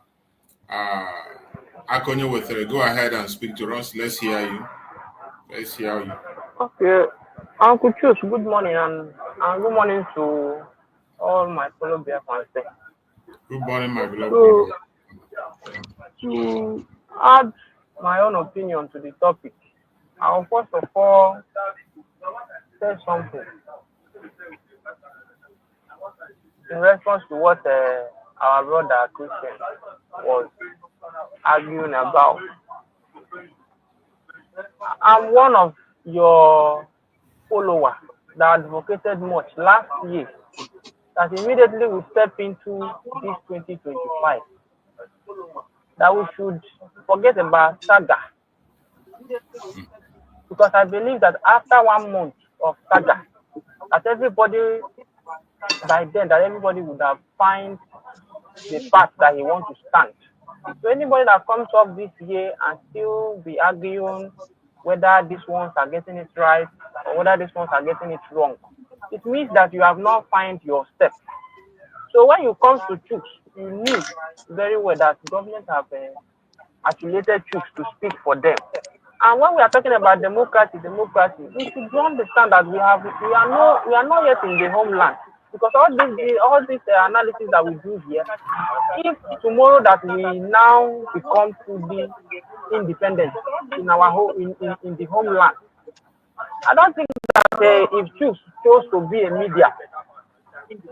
Akonye Wetere go ahead and speak to us. Let's hear you. Let's hear you. Okay. Uncle Chus, good morning, and good morning to all my fellow Biafrans. Good morning, my beloved brother. To add my own opinion to the topic, I'll first of all say something in response to what our brother Christian was arguing about. I'm one of your followers that advocated much last year that immediately we step into this 2025, that we should forget about saga. Because I believe that after 1 month of saga, that everybody, by then, that everybody would have found the path that he wants to stand. So anybody that comes up this year and still be arguing whether these ones are getting it right or whether these ones are getting it wrong, it means that you have not found your step. So when you come to Chooks, you knew very well that government have affiliated Chooks to speak for them. And when we are talking about democracy, we should understand that we are not yet in the homeland, because all this analysis that we do here, if tomorrow that we now become fully independent in our in the homeland, I don't think that if Chooks chose to be a media,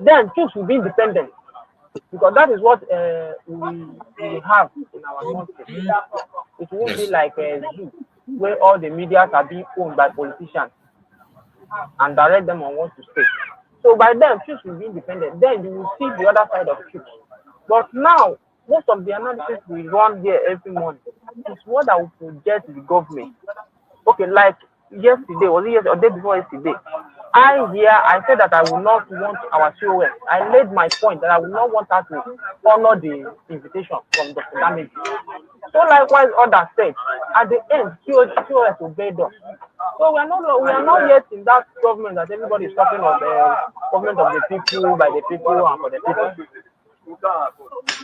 then Chooks will be independent, because that is what we have in our country. It won't be like a zoo where all the media are being owned by politicians and direct them on what to say. So by then, Chooks will be independent. Then you will see the other side of Chooks. But now, most of the analysis we run here every morning is what I will project the government. Okay, like yesterday, or the day before yesterday, I said that I will not want our COS. I made my point that I will not want her to honor the invitation from Dr. Damage. So likewise, others said, at the end, COS obeyed us. So we are not yet in that government that everybody is talking of, government of the people, by the people, and for the people.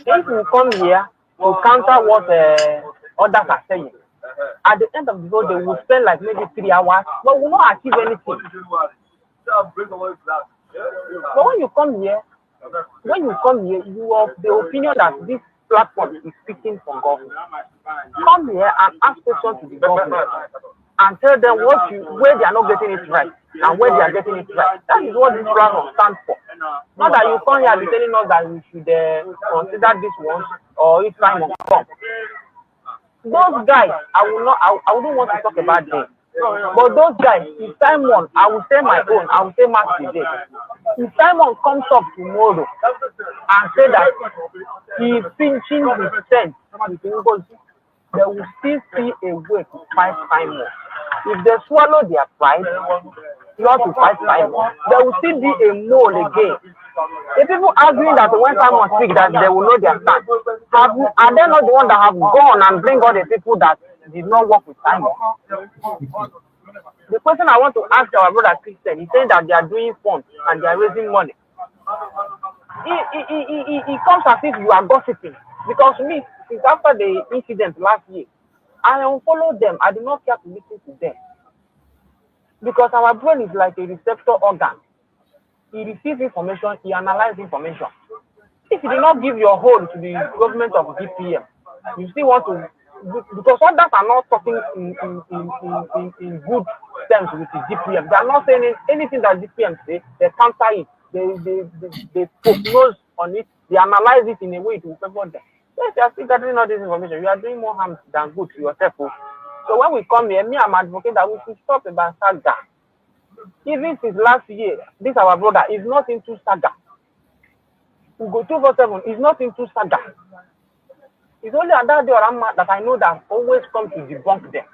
If we come here to counter what others are saying, at the end of the day, they will spend like maybe 3 hours, but will not achieve anything. But when you come here, you have the opinion that this platform is speaking for government. Come here and ask questions to the government and tell them where they are not getting it right and where they are getting it right. That is what this platform stands for. Not that you come here and be telling us that we should consider this one or if time will come. Those guys, I wouldn't want to talk about them. But those guys, if Simon, I will say my own, I will say Mark today. If Simon comes up tomorrow and say that he's pinching his tent with Ngozi, they will still see a way to fight Simon. If they swallow their pride, not to fight Simon, there will still be a mole again. The people arguing that when Simon speaks that they will know their stand, are they not the ones that have gone and bring all the people that did not work with Simon? The question I want to ask our brother Christian, he's saying that they are doing funds and they are raising money. It comes as if you are gossiping. Because me, since after the incident last year, I unfollowed them. I do not care to listen to them. Because our brain is like a receptor organ. He receives information, he analyzes information. If you do not give your hold to the government of DPM, you still want to, because others are not talking in good terms with the DPM. They are not saying anything that DPM say, they counter it, they prognose on it, they analyze it in a way to favor them. Yes, you are still gathering all this information. You are doing more harm than good to yourself. So when we come here, me, I'm advocating that we should stop about saga. Even since last year, this our brother is not into saga. We go 247 is not into saga. It's only Adade Orama that I know that always come to debunk them.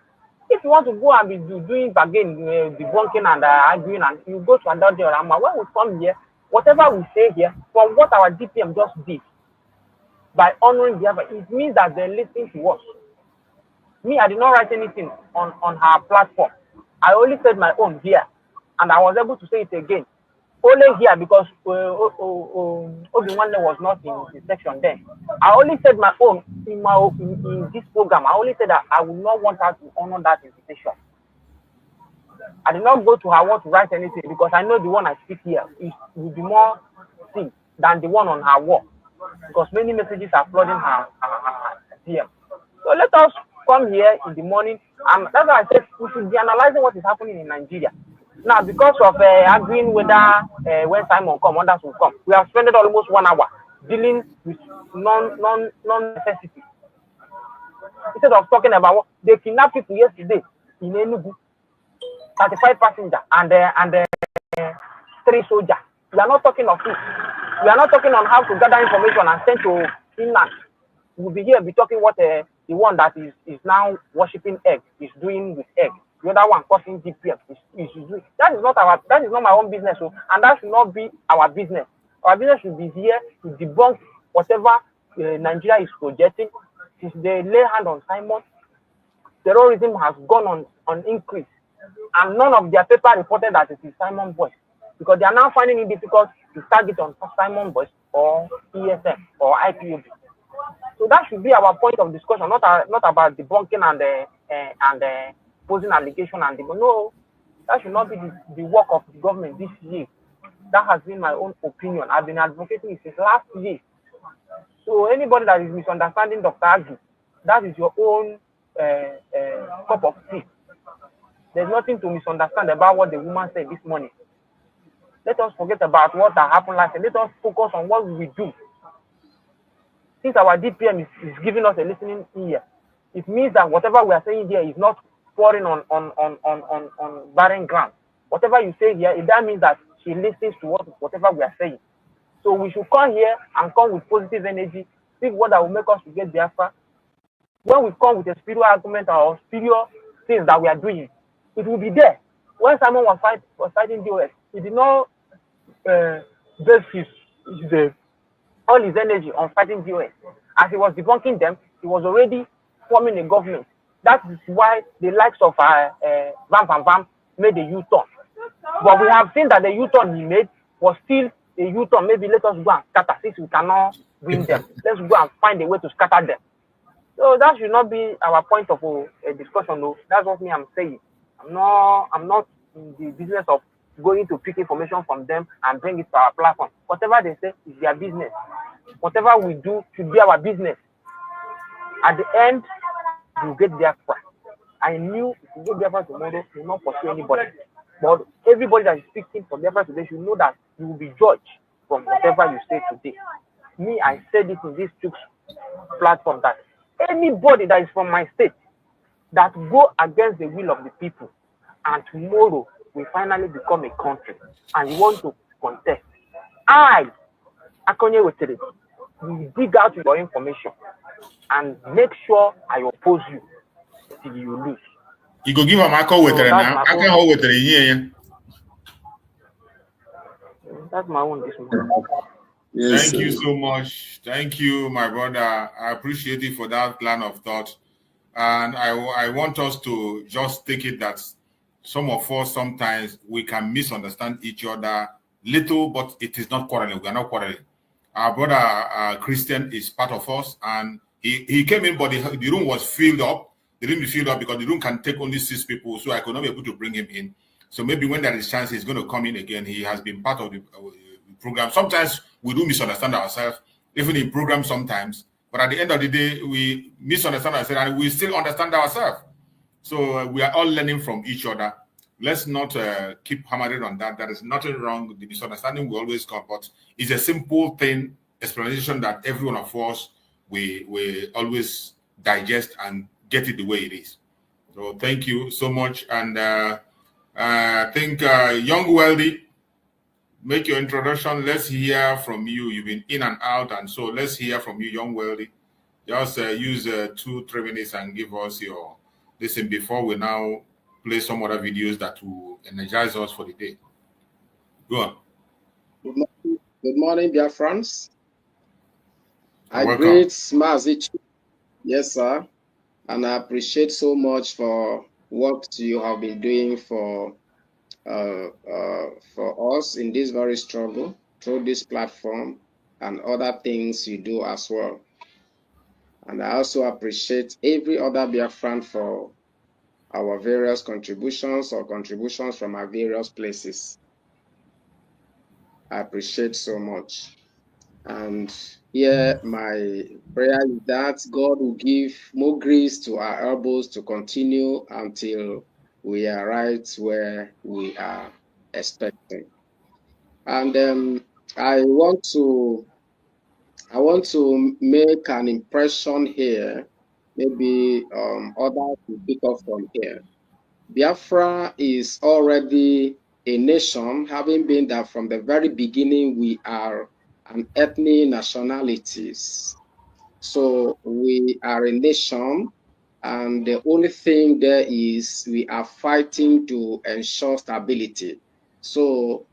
If you want to go and be doing again debunking and arguing, and you go to Adade Orama, when we come here, whatever we say here, from what our DPM just did, by honoring Biafra, it means that they're listening to us. Me, I did not write anything on her platform. I only said my own here, and I was able to say it again. Only here because Obi-Wan was not in the section then. I only said my own in this program. I only said that I would not want her to honor that invitation. I did not go to her wall to write anything because I know the one I speak here will be more seen than the one on her wall, because many messages are flooding her DM. So let us come here in the morning, and that's why I said we should be analyzing what is happening in Nigeria. Now, because of agreeing whether when Simon come, others will come, we have spent almost 1 hour dealing with non-necessity. Instead of talking about what they kidnapped people yesterday in Enugu, 35 passengers and 3 soldiers. We are not talking of it. We are not talking on how to gather information and send to Finland. We'll be here be talking what the one that is now worshipping egg is doing with egg. The other one causing DPF is doing. That is not my own business. So, and that should not be our business. Our business should be here to debunk whatever Nigeria is projecting. Since they lay hand on Simon, terrorism has gone on increase. And none of their paper reported that it is Simon voice. Because they are now finding it difficult to target on Simon voice or ESM or IPOB. So that should be our point of discussion, not about debunking and posing allegation and no, that should not be the work of the government this year. That has been my own opinion. I've been advocating it since last year. So anybody that is misunderstanding Dr. Agi, that is your own cup of tea. There's nothing to misunderstand about what the woman said this morning. Let us forget about what happened last year. Let us focus on what we will do. Since our DPM is giving us a listening ear, it means that whatever we are saying here is not pouring on barren ground. Whatever you say here, that means that she listens to whatever we are saying. So we should come here and come with positive energy, speak what that will make us to get Biafra. When we come with a spiritual argument or spiritual things that we are doing, it will be there. When Simon was fighting DOS, he did not base all his energy on fighting DOS. As he was debunking them, he was already forming a government. That is why the likes of Vam made a U-turn. But we have seen that the U-turn he made was still a U-turn. Maybe let us go and scatter since we cannot win them. Let's go and find a way to scatter them. So that should not be our point of a discussion. No, that's what I'm saying. I'm not in the business of going to pick information from them and bring it to our platform. Whatever they say is their business. Whatever we do should be our business. At the end, you get Biafra. I knew if you get Biafra tomorrow, you will not pursue anybody. But everybody that is speaking for Biafra today should know that you will be judged from whatever you say today. Me, I said this in this platform that anybody that is from my state that go against the will of the people and tomorrow we finally become a country and you want to contest, Akonye Wetere, will dig out your information and make sure I oppose you till you lose. You go give him Ako Wetere now. I can hold Wetere here. That's my own this morning. Yes, thank you so much. Thank you, my brother. I appreciate it for that plan of thought. And I want us to just take it that some of us sometimes we can misunderstand each other little, but it is not quarreling. We are not quarreling. Our brother Christian is part of us, and he came in, but the room was filled up. The room is filled up because the room can take only 6 people, so I could not be able to bring him in. So maybe when there is chance, he's going to come in again. He has been part of the program. Sometimes we do misunderstand ourselves, even in programs sometimes. But at the end of the day, we misunderstand ourselves and we still understand ourselves. So we are all learning from each other. Let's not keep hammering on that. There is nothing wrong. The misunderstanding will always come, but it's a simple thing, explanation that every one of us, we always digest and get it the way it is. So thank you so much. And I think Young Wealthy, make your introduction. Let's hear from you. You've been in and out, and so let's hear from you, Young Wealthy. Just use 2-3 minutes and give us your listen before we now play some other videos that will energize us for the day. Go on. Good morning, Biafrans. I greet Mazic. Yes, sir. And I appreciate so much for what you have been doing for us in this very struggle through this platform and other things you do as well. And I also appreciate every other Biafran for our various contributions or contributions from our various places. I appreciate so much. And here my prayer is that God will give more grace to our elbows to continue until we are right where we are expecting. And I want to make an impression here. Maybe others will pick up from here. Biafra is already a nation, having been that from the very beginning we are an ethnic nationalities. So we are a nation, and the only thing there is we are fighting to ensure stability. So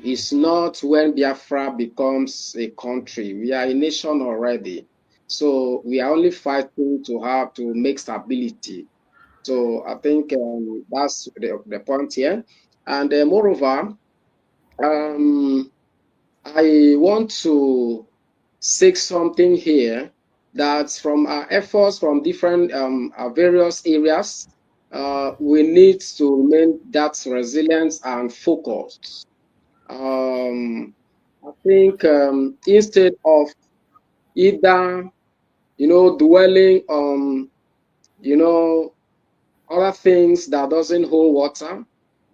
it's not when Biafra becomes a country. We are a nation already. So we are only fighting to have to make stability. So I think that's the point here. And moreover, I want to say something here that from our efforts from different our various areas, we need to remain that resilient and focused. I think instead of either dwelling on other things that doesn't hold water,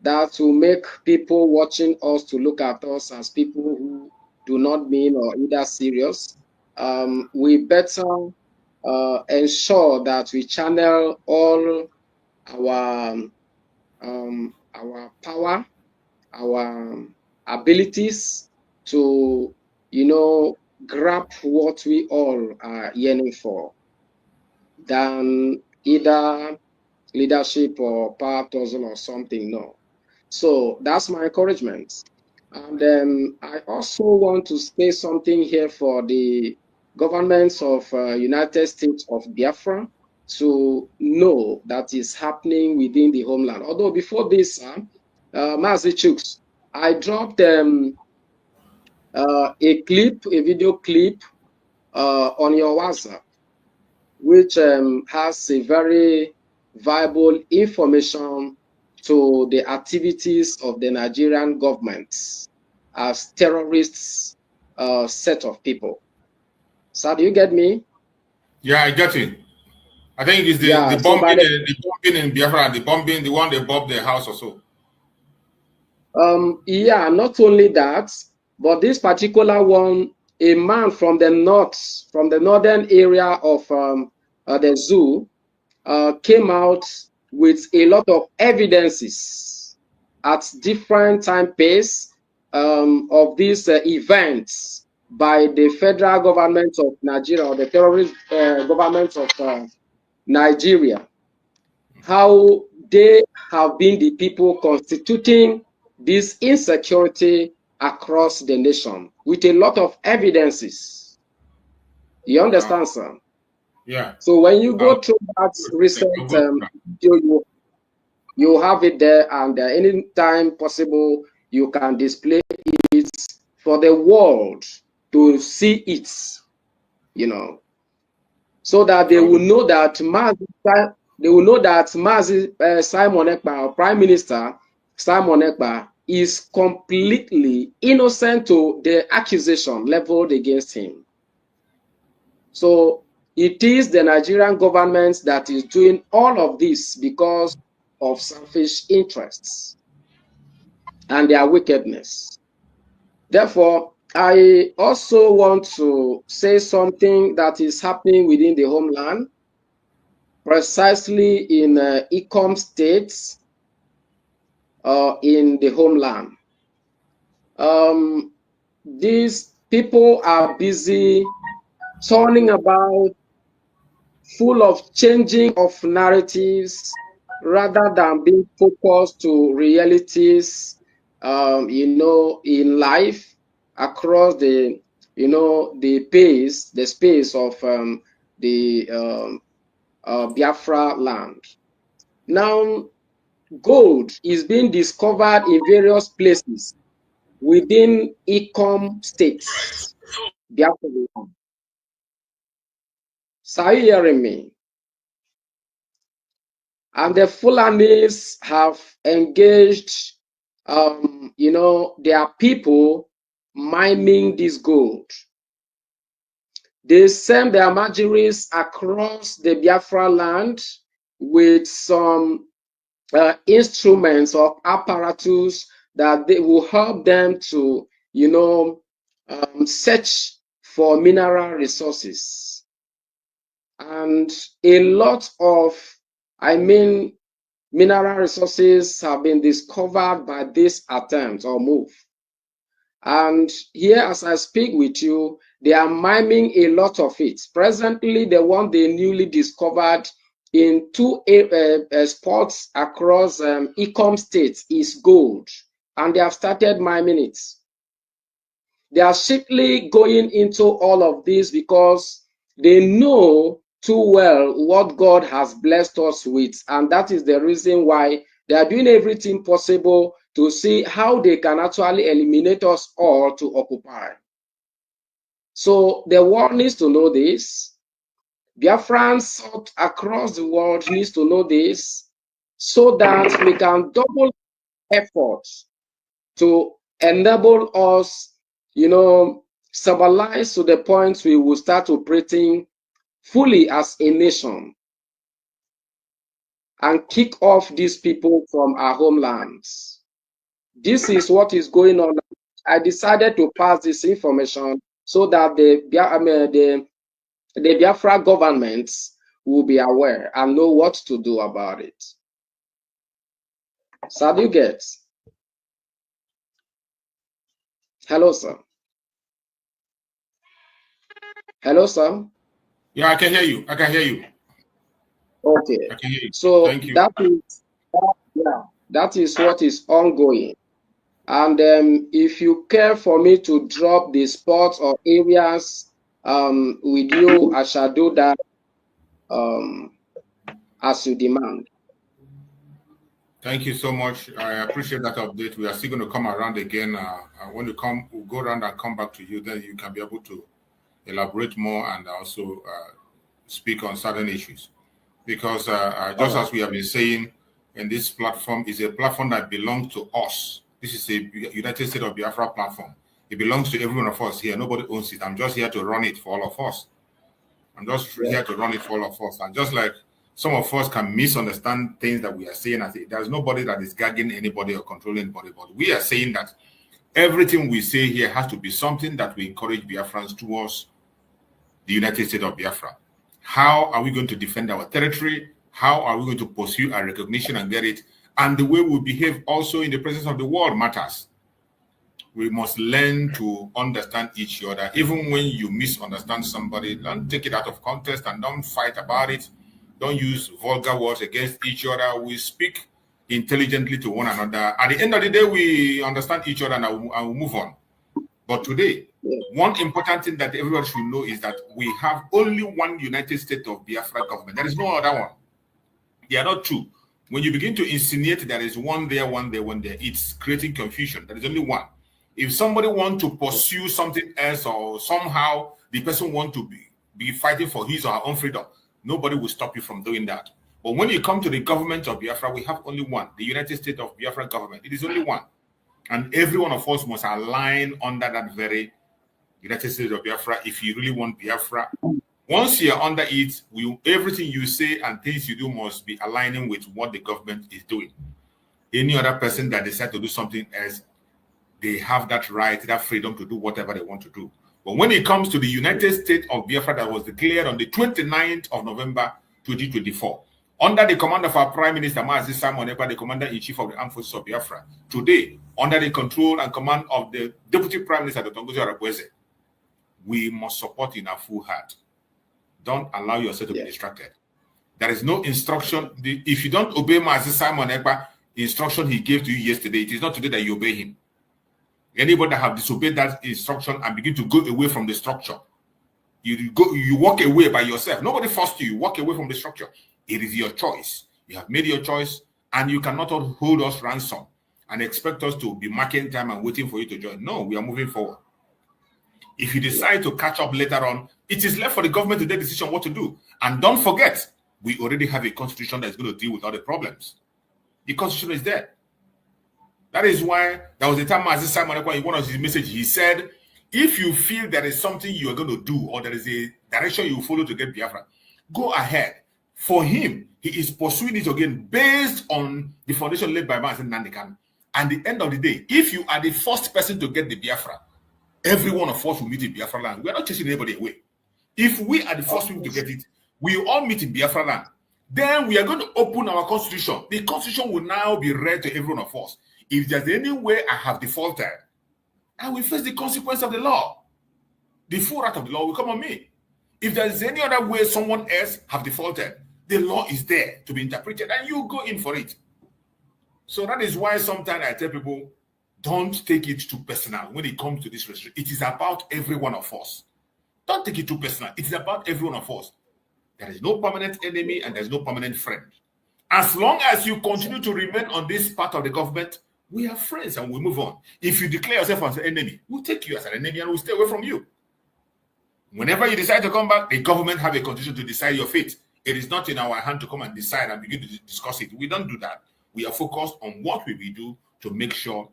that will make people watching us to look at us as people who do not mean or either serious. We better ensure that we channel all our power, our abilities to, grab what we all are yearning for, than either leadership or power tussle or something. No. So that's my encouragement. And I also want to say something here for the governments of United States of Biafra to know that is happening within the homeland. Although before this, Mazi Chuks, I dropped a video clip on your WhatsApp, which has a very viable information to the activities of the Nigerian government as terrorists set of people. So do you get me? Yeah, I get it. I think it's the bombing, the bombing in Biafra, the one they bombed their house or so. Yeah, not only that, but this particular one, a man from the north, from the northern area of the zoo, came out with a lot of evidences at different time pace of these events by the federal government of Nigeria or the terrorist government of Nigeria, how they have been the people constituting this insecurity across the nation with a lot of evidences. You understand, sir? Yeah. So when you go through that recent video, you have it there, and anytime possible, you can display it for the world to see it, so that they will know that Simon Ekpa, Prime Minister Simon Ekpa, is completely innocent to the accusation leveled against him. So it is the Nigerian government that is doing all of this because of selfish interests and their wickedness. Therefore, I also want to say something that is happening within the homeland, precisely in Ikom states, in the homeland. These people are busy turning about, full of changing of narratives rather than being focused to realities, in life across the, the space of the Biafra land. Now, gold is being discovered in various places within Ikom states, Biafra land. So are you hearing me? And the Fulanis have engaged, their people mining this gold. They send their marginaries across the Biafra land with some instruments or apparatus that they will help them to, search for mineral resources. And a lot of, mineral resources have been discovered by this attempt or move. And here, as I speak with you, they are mining a lot of it. Presently, the one they newly discovered in two spots across Ecom states is gold, and they have started mining it. They are strictly going into all of this because they know too well what God has blessed us with, and that is the reason why they are doing everything possible to see how they can actually eliminate us all to occupy. So the world needs to know this. Biafrans across the world needs to know this, so that we can double efforts to enable us, stabilize to the point we will start operating fully as a nation and kick off these people from our homelands. This is what is going on. I decided to pass this information so that the Biafra governments will be aware and know what to do about it. So do you get? Hello, sir. Hello, sir. Yeah, I can hear you. I can hear you. Okay. I can hear you. So Thank you. that is what is ongoing. And if you care for me to drop the spots or areas with you, I shall do that as you demand. Thank you so much. I appreciate that update. We are still going to come around again. When you come, we'll go around and come back to you. Then you can be able to elaborate more and also speak on certain issues. Because just as we have been saying, in this platform is a platform that belongs to us. This is a United States of Biafra platform. It belongs to every one of us here. Nobody owns it. I'm just here to run it for all of us. I'm just here to run it for all of us. And just like some of us can misunderstand things that we are saying, I think there's nobody that is gagging anybody or controlling anybody, but we are saying that everything we say here has to be something that we encourage Biafrans towards the United States of Biafra. How are we going to defend our territory? How are we going to pursue our recognition and get it? And the way we behave also in the presence of the world matters. We must learn to understand each other. Even when you misunderstand somebody, don't take it out of context and don't fight about it. Don't use vulgar words against each other. We speak intelligently to one another. At the end of the day, we understand each other and we'll move on. But today, one important thing that everybody should know is that we have only one United States of Biafra government. There is no other one. They are not two. When you begin to insinuate there is one there, one there, one there, it's creating confusion. There is only one. If somebody wants to pursue something else or somehow the person wants to be fighting for his or her own freedom, nobody will stop you from doing that. But when you come to the government of Biafra, we have only one, the United States of Biafra government. It is only one. And every one of us must align under that very United States of Biafra if you really want Biafra. Once you're under it, everything you say and things you do must be aligning with what the government is doing. Any other person that decides to do something else, they have that right, that freedom to do whatever they want to do. But when it comes to the United States of Biafra that was declared on the 29th of November 2024, under the command of our Prime Minister, Mazi Simon Ekpa, the Commander-in-Chief of the Armed Forces of Biafra, today, under the control and command of the Deputy Prime Minister, Dr. Ngozi Arakweze, we must support in our full heart. Don't allow yourself to be distracted. There is no instruction. If you don't obey Mazi Simon Ekpa, the instruction he gave to you yesterday, it is not today that you obey him. Anybody that have disobeyed that instruction and begin to go away from the structure, you walk away by yourself. Nobody forced you. You walk away from the structure. It is your choice. You have made your choice, and you cannot hold us ransom and expect us to be marking time and waiting for you to join. No, we are moving forward. If you decide to catch up later on, it is left for the government to take a decision what to do. And don't forget, we already have a constitution that is going to deal with all the problems. The constitution is there. That is why there was a time Mazi Simon Ekpa, in one of his messages, he said, if you feel there is something you are going to do or there is a direction you follow to get Biafra, go ahead. For him, he is pursuing it again based on the foundation laid by Mazi Nandekan. And at the end of the day, if you are the first person to get the Biafra, every one of us will meet in Biafra land. We are not chasing anybody away. If we are the first people to get it, we all meet in Biafra land. Then we are going to open our constitution. The constitution will now be read to every one of us. If there's any way I have defaulted, I will face the consequence of the law. The full wrath of the law will come on me. If there's any other way someone else have defaulted, the law is there to be interpreted and you go in for it. So that is why sometimes I tell people, don't take it too personal when it comes to this restriction. It is about every one of us. Don't take it too personal. It is about every one of us. There is no permanent enemy and there's no permanent friend. As long as you continue to remain on this part of the government, we are friends and we move on. If you declare yourself as an enemy, we'll take you as an enemy and we'll stay away from you. Whenever you decide to come back, the government have a constitution to decide your fate. It is not in our hand to come and decide and begin to discuss it. We don't do that. We are focused on what we will do to make sure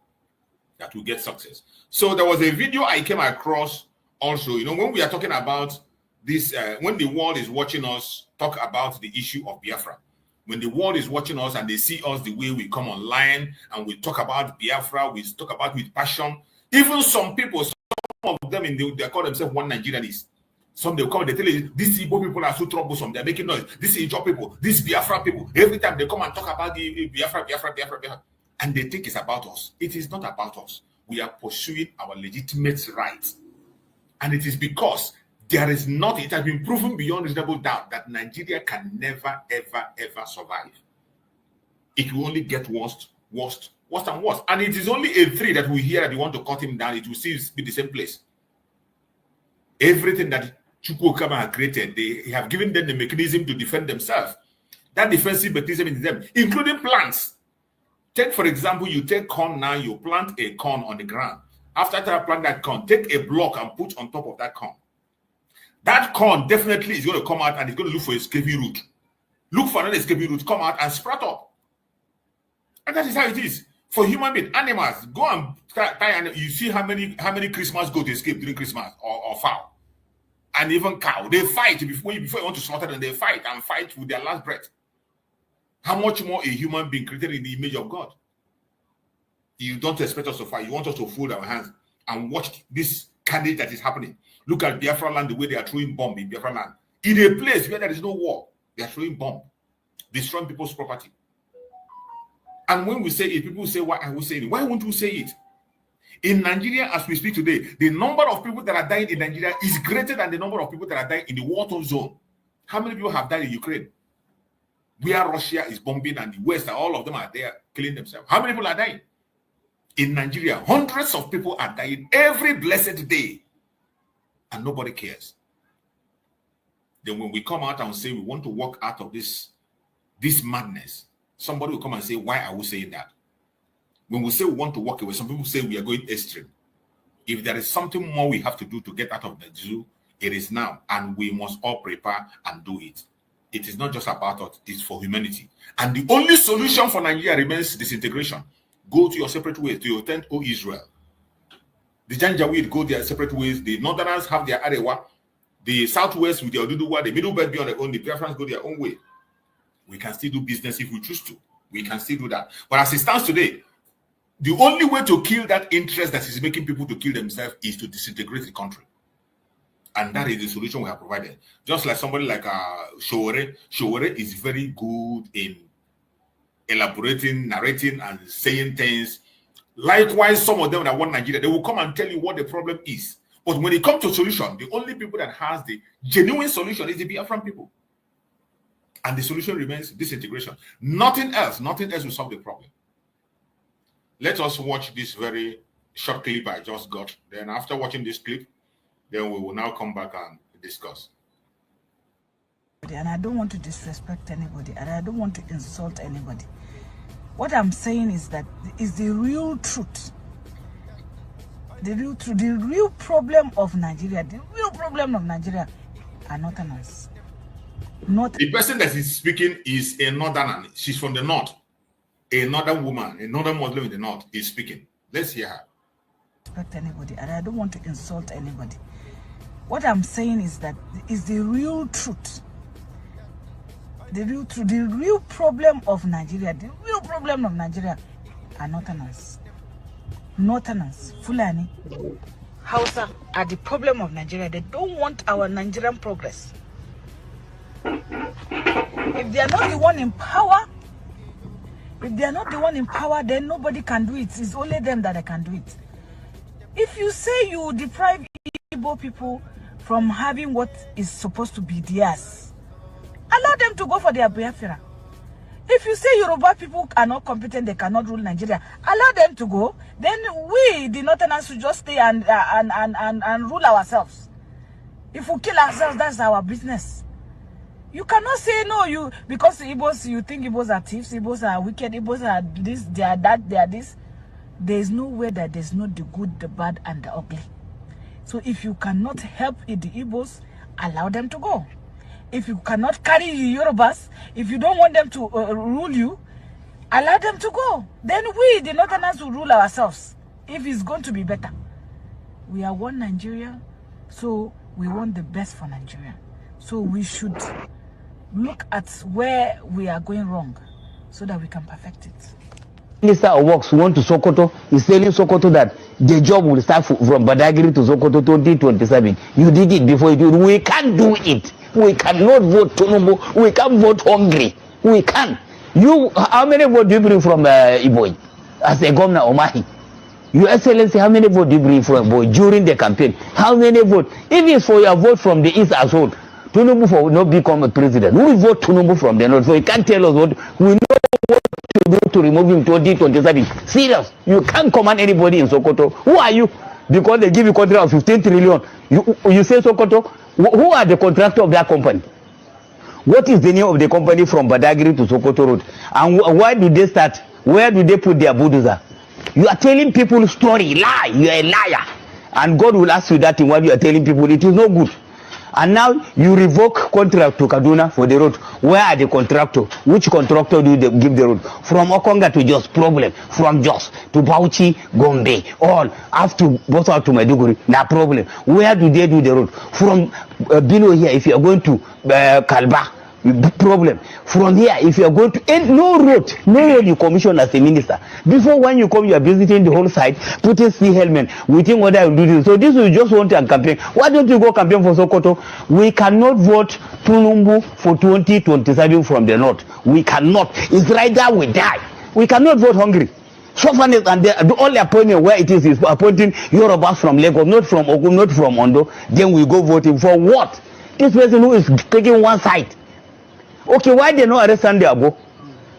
that we get success. So there was a video I came across also, when we are talking about this, when the world is watching us talk about the issue of Biafra, when the world is watching us and they see us the way we come online and we talk about Biafra, we talk about with passion. Even some people, some of them, they call themselves one Nigerianists. Some they come and they tell you, these Igbo people are so troublesome, they're making noise. These Ijaw people, these Biafra people, every time they come and talk about the Biafra, and they think it's about us. It is not about us. We are pursuing our legitimate rights. And it is because there is not, it has been proven beyond reasonable doubt that Nigeria can never, ever, ever survive. It will only get worse and worse. And it is only a three that we hear that you want to cut him down. It will still be the same place. Everything that Chukwukama has created, they have given them the mechanism to defend themselves. That defensive mechanism in them, including plants. Take, for example, you take corn now, you plant a corn on the ground. After you plant that corn, take a block and put on top of that corn. That corn definitely is going to come out and it's going to look for a escaping root. Look for another escaping root, come out and sprout up. And that is how it is. For human beings, animals, go and tie, and you see how many Christmas goats escape during Christmas or fowl. And even cow, they fight before you want to slaughter them, they fight and fight with their last breath. How much more a human being created in the image of God? You don't expect us to fight. You want us to fold our hands and watch this carnage that is happening. Look at Biafra land, the way they are throwing bomb in Biafra land. In a place where there is no war, they are throwing bomb, destroying people's property. And when we say it, people say, why are we saying it? Why won't we say it? In Nigeria, as we speak today, the number of people that are dying in Nigeria is greater than the number of people that are dying in the war zone. How many people have died in Ukraine? Where Russia is bombing and the West, all of them are there killing themselves. How many people are dying? In Nigeria, hundreds of people are dying every blessed day. And nobody cares. Then when we come out and say we want to walk out of this madness, somebody will come and say, why are we saying that? When we say we want to walk away, some people say we are going extreme. If there is something more we have to do to get out of the zoo, it is now. And we must all prepare and do it. It is not just about us, it's for humanity. And the only solution for Nigeria remains disintegration. Go to your separate ways, to your tent, O Israel. The Janjaweed go their separate ways. The Northerners have their Arewa. The Southwest with their Oduduwa. The Middle Belt be on their own. The Biafrans go their own way. We can still do business if we choose to. We can still do that. But as it stands today, the only way to kill that interest that is making people to kill themselves is to disintegrate the country. And that is the solution we have provided. Just like somebody like Showore. Showore is very good in elaborating, narrating, and saying things. Likewise, some of them that want Nigeria, they will come and tell you what the problem is. But when it comes to solution, the only people that has the genuine solution is the Biafran people. And the solution remains disintegration. Nothing else will solve the problem. Let us watch this very short clip I just got. Then after watching this clip, then we will now come back and discuss. And I don't want to disrespect anybody, and I don't want to insult anybody. What I'm saying is that is the real truth. The real truth, the real problem of Nigeria, are Northerners. The person that is speaking is a Northerner. She's from the North. A Northern woman, a Northern Muslim in the North is speaking. Let's hear her. Respect anybody, and I don't want to insult anybody. What I'm saying is that is the real truth. The real truth, the real problem of Nigeria, are Northerners. Northerners, Fulani, Hausa are the problem of Nigeria. They don't want our Nigerian progress. If they are not the one in power, then nobody can do it. It's only them that can do it. If you say you deprive Igbo people from having what is supposed to be theirs, allow them to go for their Biafra. If you say Yoruba people are not competent, they cannot rule Nigeria, allow them to go. Then we, the Northerners, should just stay and rule ourselves. If we kill ourselves, that's our business. You cannot say no, because Igbos, you think Igbos are thieves, Igbos are wicked, Igbos are this, they are that, they are this. There is no way that there's not the good, the bad, and the ugly. So if you cannot help the Igbos, allow them to go. If you cannot carry Yorubas, if you don't want them to rule you, allow them to go. Then we, the Northerners, will rule ourselves. If it's going to be better. We are one Nigeria, so we want the best for Nigeria. So we should look at where we are going wrong so that we can perfect it. Minister of Works went to Sokoto. He's telling Sokoto that the job will start from Badagry to Sokoto 2027. You did it before you do it. We can't do it. We cannot vote Tinubu. We can't vote hungry. We can't. How many votes do you bring from Iboy as a governor Omahi? Your Excellency, how many votes do you bring from Iboy during the campaign? How many votes? If it's for your vote from the East as well, Tinubu will not become a president. We will vote Tinubu from the North. So you can't tell us what we know what to do to remove him 2027. Serious. You can't command anybody in Sokoto. Who are you? Because they give you contract of 15 trillion. You say Sokoto? Who are the contractor of that company? What is the name of the company from Badagry to Sokoto Road? And why do they start? Where do they put their bulldozer? You are telling people story, lie. You are a liar. And God will ask you that in what you are telling people. It is no good. And now you revoke contract to Kaduna for the road. Where are the contractor? Which contractor do you give the road? From Okonga to Jos, problem. From Jos to Bauchi, Gombe, all. After both out to Maiduguri, no problem. Where do they do the road? From below here, if you are going to Kalba, problem. From here, if you are going to no road you commission as a minister. Before when you come, you are visiting the whole site, putting steel helmet, waiting whether you do this. So this is just want to campaign. Why don't you go campaign for Sokoto? We cannot vote Tinubu for 2027 from the north. We cannot. It's right there we die. We cannot vote hungry. Softness and the only appointment where it is appointing Yorubas from Lagos, not from Ogun, not from Ondo. Then we go voting for what? This person who is taking one side. Okay, why they not arrest Sunday Ago?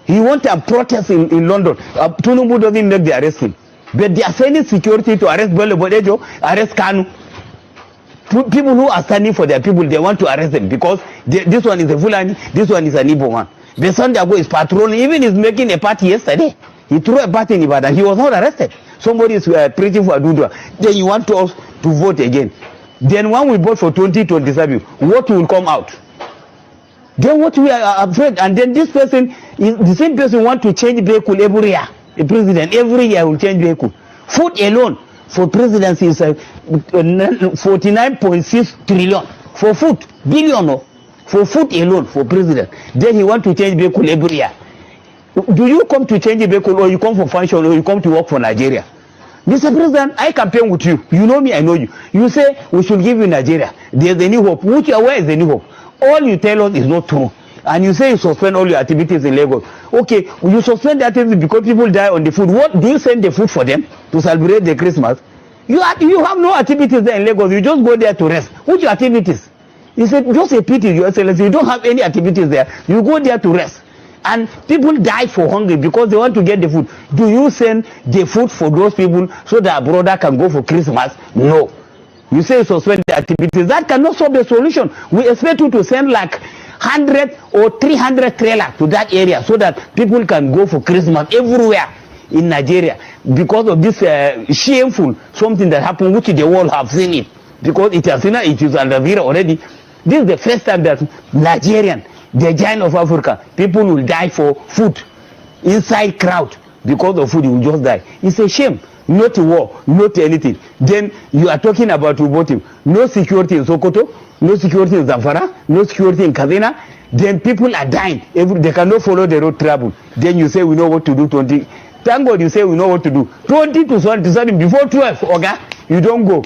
He wants a protest in London. Tinubu doesn't make the arresting. But they are sending security to arrest Bello Bodejo, arrest Kanu. People who are standing for their people, they want to arrest them because this one is a Fulani, this one is an Igbo one. The Sunday Ago is patrolling, even is making a party yesterday. He threw a party in Ibadan. He was not arrested. Somebody is preaching for Adudua. Then you want us to vote again. Then when we vote for 2027, what will come out? Then what we are afraid, and then this person is the same person want to change vehicle every year. The president every year will change vehicle. Food alone for presidency is 49.6 trillion for food, billion for food alone for president. Then he want to change vehicle every year. Do you come to change a vehicle, or you come for function, or you come to work for Nigeria? Mr. President, I campaign with you. You know me, I know you. You say we should give you Nigeria. There's a new hope. Where is the new hope? All you tell us is not true. And you say you suspend all your activities in Lagos. Okay, you suspend the activities because people die on the food. What do you send the food for them to celebrate the Christmas? You have no activities there in Lagos. You just go there to rest. What's your activities? He said, just a pity, Your Excellency. You don't have any activities there. You go there to rest. And people die for hunger because they want to get the food. Do you send the food for those people so that a brother can go for Christmas? No. You say suspend the activities. That cannot solve the solution. We expect you to send like 100 or 300 trailers to that area so that people can go for Christmas everywhere in Nigeria. Because of this shameful something that happened, which the world have seen it. Because it has seen it, it is under Vera already. This is the first time that Nigerian, the giant of Africa, people will die for food inside crowd. Because of food, you will just die. It's a shame. Not war, not anything. Then you are talking about voting. No security in Sokoto, no security in Zamfara, no security in Kaduna. Then people are dying. They cannot follow the road travel. Then you say we know what to do. Thank God you say we know what to do. 20 to 27 before 12, Oga, you don't go.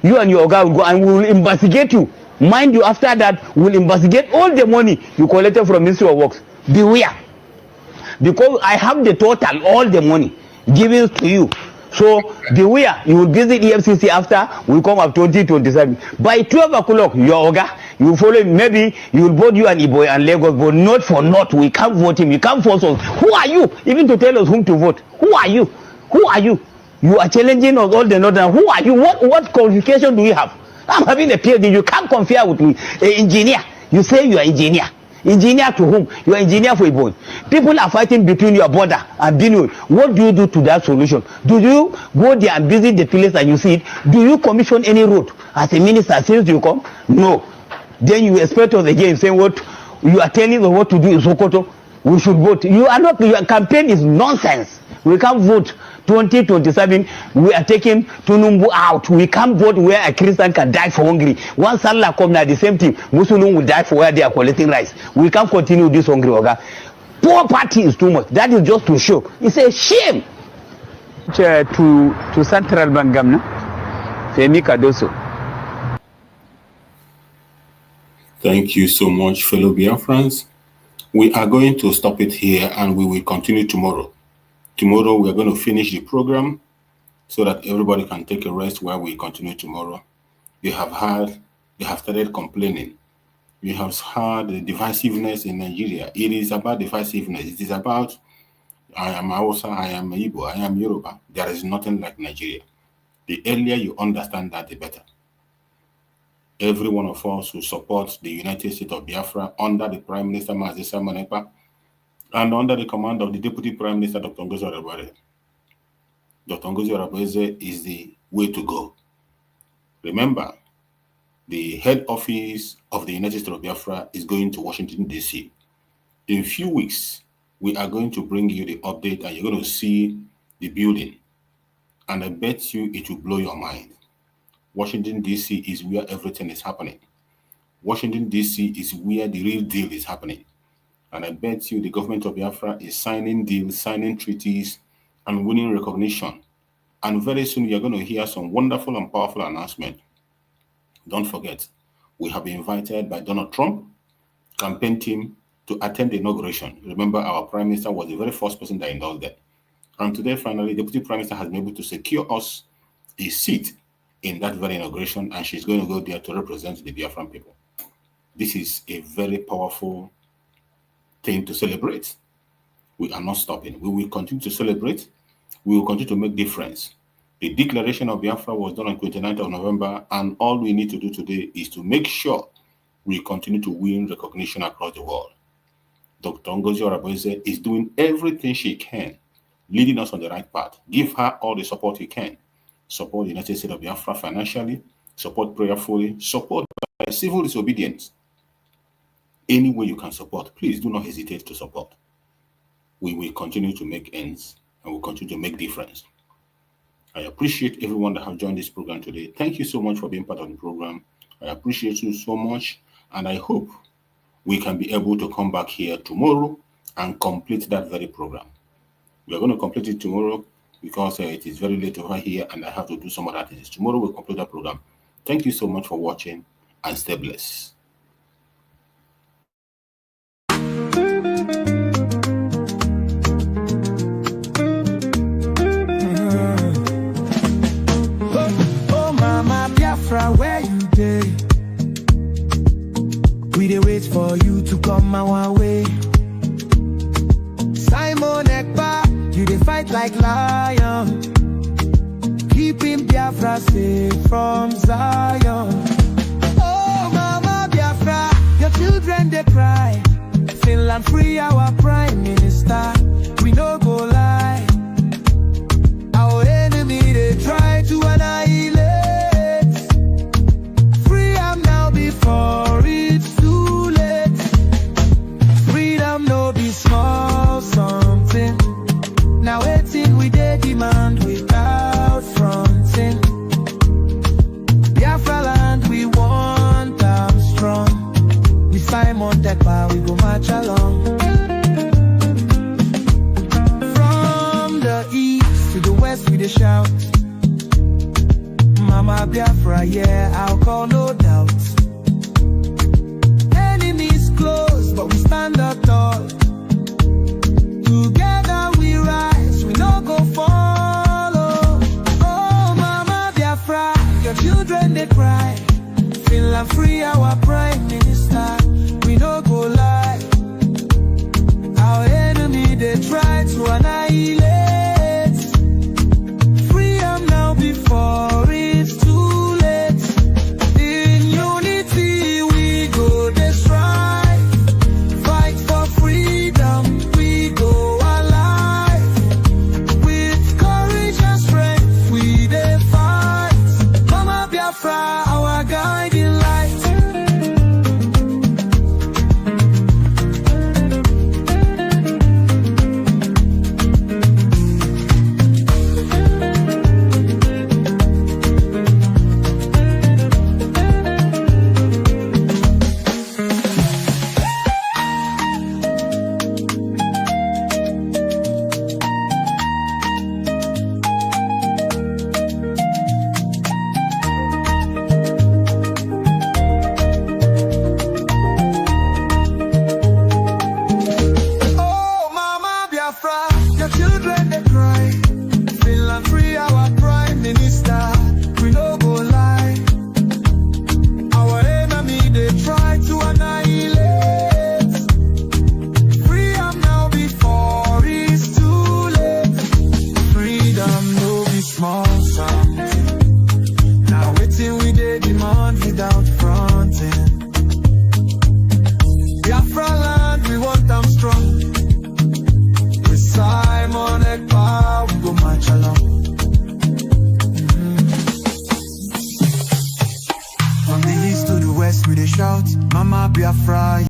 You and your Oga will go and we will investigate you. Mind you, after that, we'll investigate all the money you collected from Ministry of Works. Beware. Because I have the total, all the money given to you. So beware, you will visit EFCC after we come up 2027. By 12 o'clock, your Oga, you follow him. Maybe you will vote you and Iboy and Lagos, but not for not. We can't vote him. You can't force us. Who are you even to tell us whom to vote? Who are you? Who are you? You are challenging us all the northern. Who are you? What qualification do you have? I'm having a PhD. You can't compare with me. An engineer. You say you are engineer. Engineer to whom? You are engineer for Iboy. People are fighting between your border and Benue. What do you do to that solution? Do you go there and visit the place and you see it? Do you commission any road as a minister since you come? No. Then you expect us again saying what you are telling us what to do in Sokoto. We should vote. You are not. Your campaign is nonsense. We can't vote 2027. We are taking Tunumbu out. We can't vote where a Christian can die for hungry. Once Allah come now, the same thing. Muslim will die for where they are collecting rice. We can't continue this hungry, Oga. Poor party is too much. That is just to show. It's a shame. To Central Bank, Femi Kadoso. Thank you so much, fellow Biafrans. We are going to stop it here and we will continue tomorrow. Tomorrow, we are going to finish the program so that everybody can take a rest while we continue tomorrow. You have started complaining. You have heard the divisiveness in Nigeria. It is about divisiveness. It is about, I am Hausa, I am Igbo, I am Yoruba. There is nothing like Nigeria. The earlier you understand that, the better. Every one of us who supports the United States of Biafra under the Prime Minister, Mazisa Manepa, and under the command of the Deputy Prime Minister, Dr. Ngozi Orebeze. Dr. Ngozi Orebeze is the way to go. Remember, the head office of the United States of Biafra is going to Washington, D.C. In a few weeks, we are going to bring you the update and you're going to see the building. And I bet you it will blow your mind. Washington, D.C. is where everything is happening. Washington, D.C. is where the real deal is happening. And I bet you the government of Biafra is signing deals, signing treaties, and winning recognition. And very soon you're going to hear some wonderful and powerful announcement. Don't forget, we have been invited by Donald Trump campaign team to attend the inauguration. Remember, our Prime Minister was the very first person that endorsed that. And today, finally, the Deputy Prime Minister has been able to secure us a seat in that very inauguration, and she's going to go there to represent the Biafran people. This is a very powerful thing to celebrate. We are not stopping. We will continue to celebrate. We will continue to make difference. The declaration of Biafra was done on 29th of November, and all we need to do today is to make sure we continue to win recognition across the world. Dr. Ngozi Orebeze is doing everything she can, leading us on the right path. Give her all the support you can. Support the United States of Biafra financially, support prayerfully, support by civil disobedience. Any way you can support, please do not hesitate to support. We will continue to make ends and we'll continue to make difference. I appreciate everyone that have joined this program today. Thank you so much for being part of the program. I appreciate you so much, and I hope we can be able to come back here tomorrow and complete that very program. We are going to complete it tomorrow because it is very late over here and I have to do some other things. Tomorrow we'll complete that program. Thank you so much for watching and stay blessed. Where you dey? We dey wait for you to come our way. Simon Ekpa, you dey fight like lion, keeping Biafra safe from Zion. Oh Mama Biafra, your children they cry. Finland free our Prime Minister. We no go lie. Our enemy they try to annihilate. Before it's too late, freedom no be small something. Now waiting we dey demand without fronting. Biafra land we want them strong. We Simon Ekpa we go march along. From the east to the west we dey shout, Mama Biafra, yeah, I'll call no doubt. close, but we stand up tall. Together we rise, we no go follow. Oh, Mama Biafra, your children they cry. Feel I'm free, our Prime Minister. We no go lie. Our enemy they try to annihilate. Freedom now before it's too late. In unity we go they strive. Fight for freedom, we go alive. With courage and strength we they fight. Mama Biafra, our guiding light. Your children they cry. Finland free, our Prime Minister. We no go lie. Our enemy they try to annihilate. Freedom now before it's too late. Freedom no be small something. Now waiting we they demand without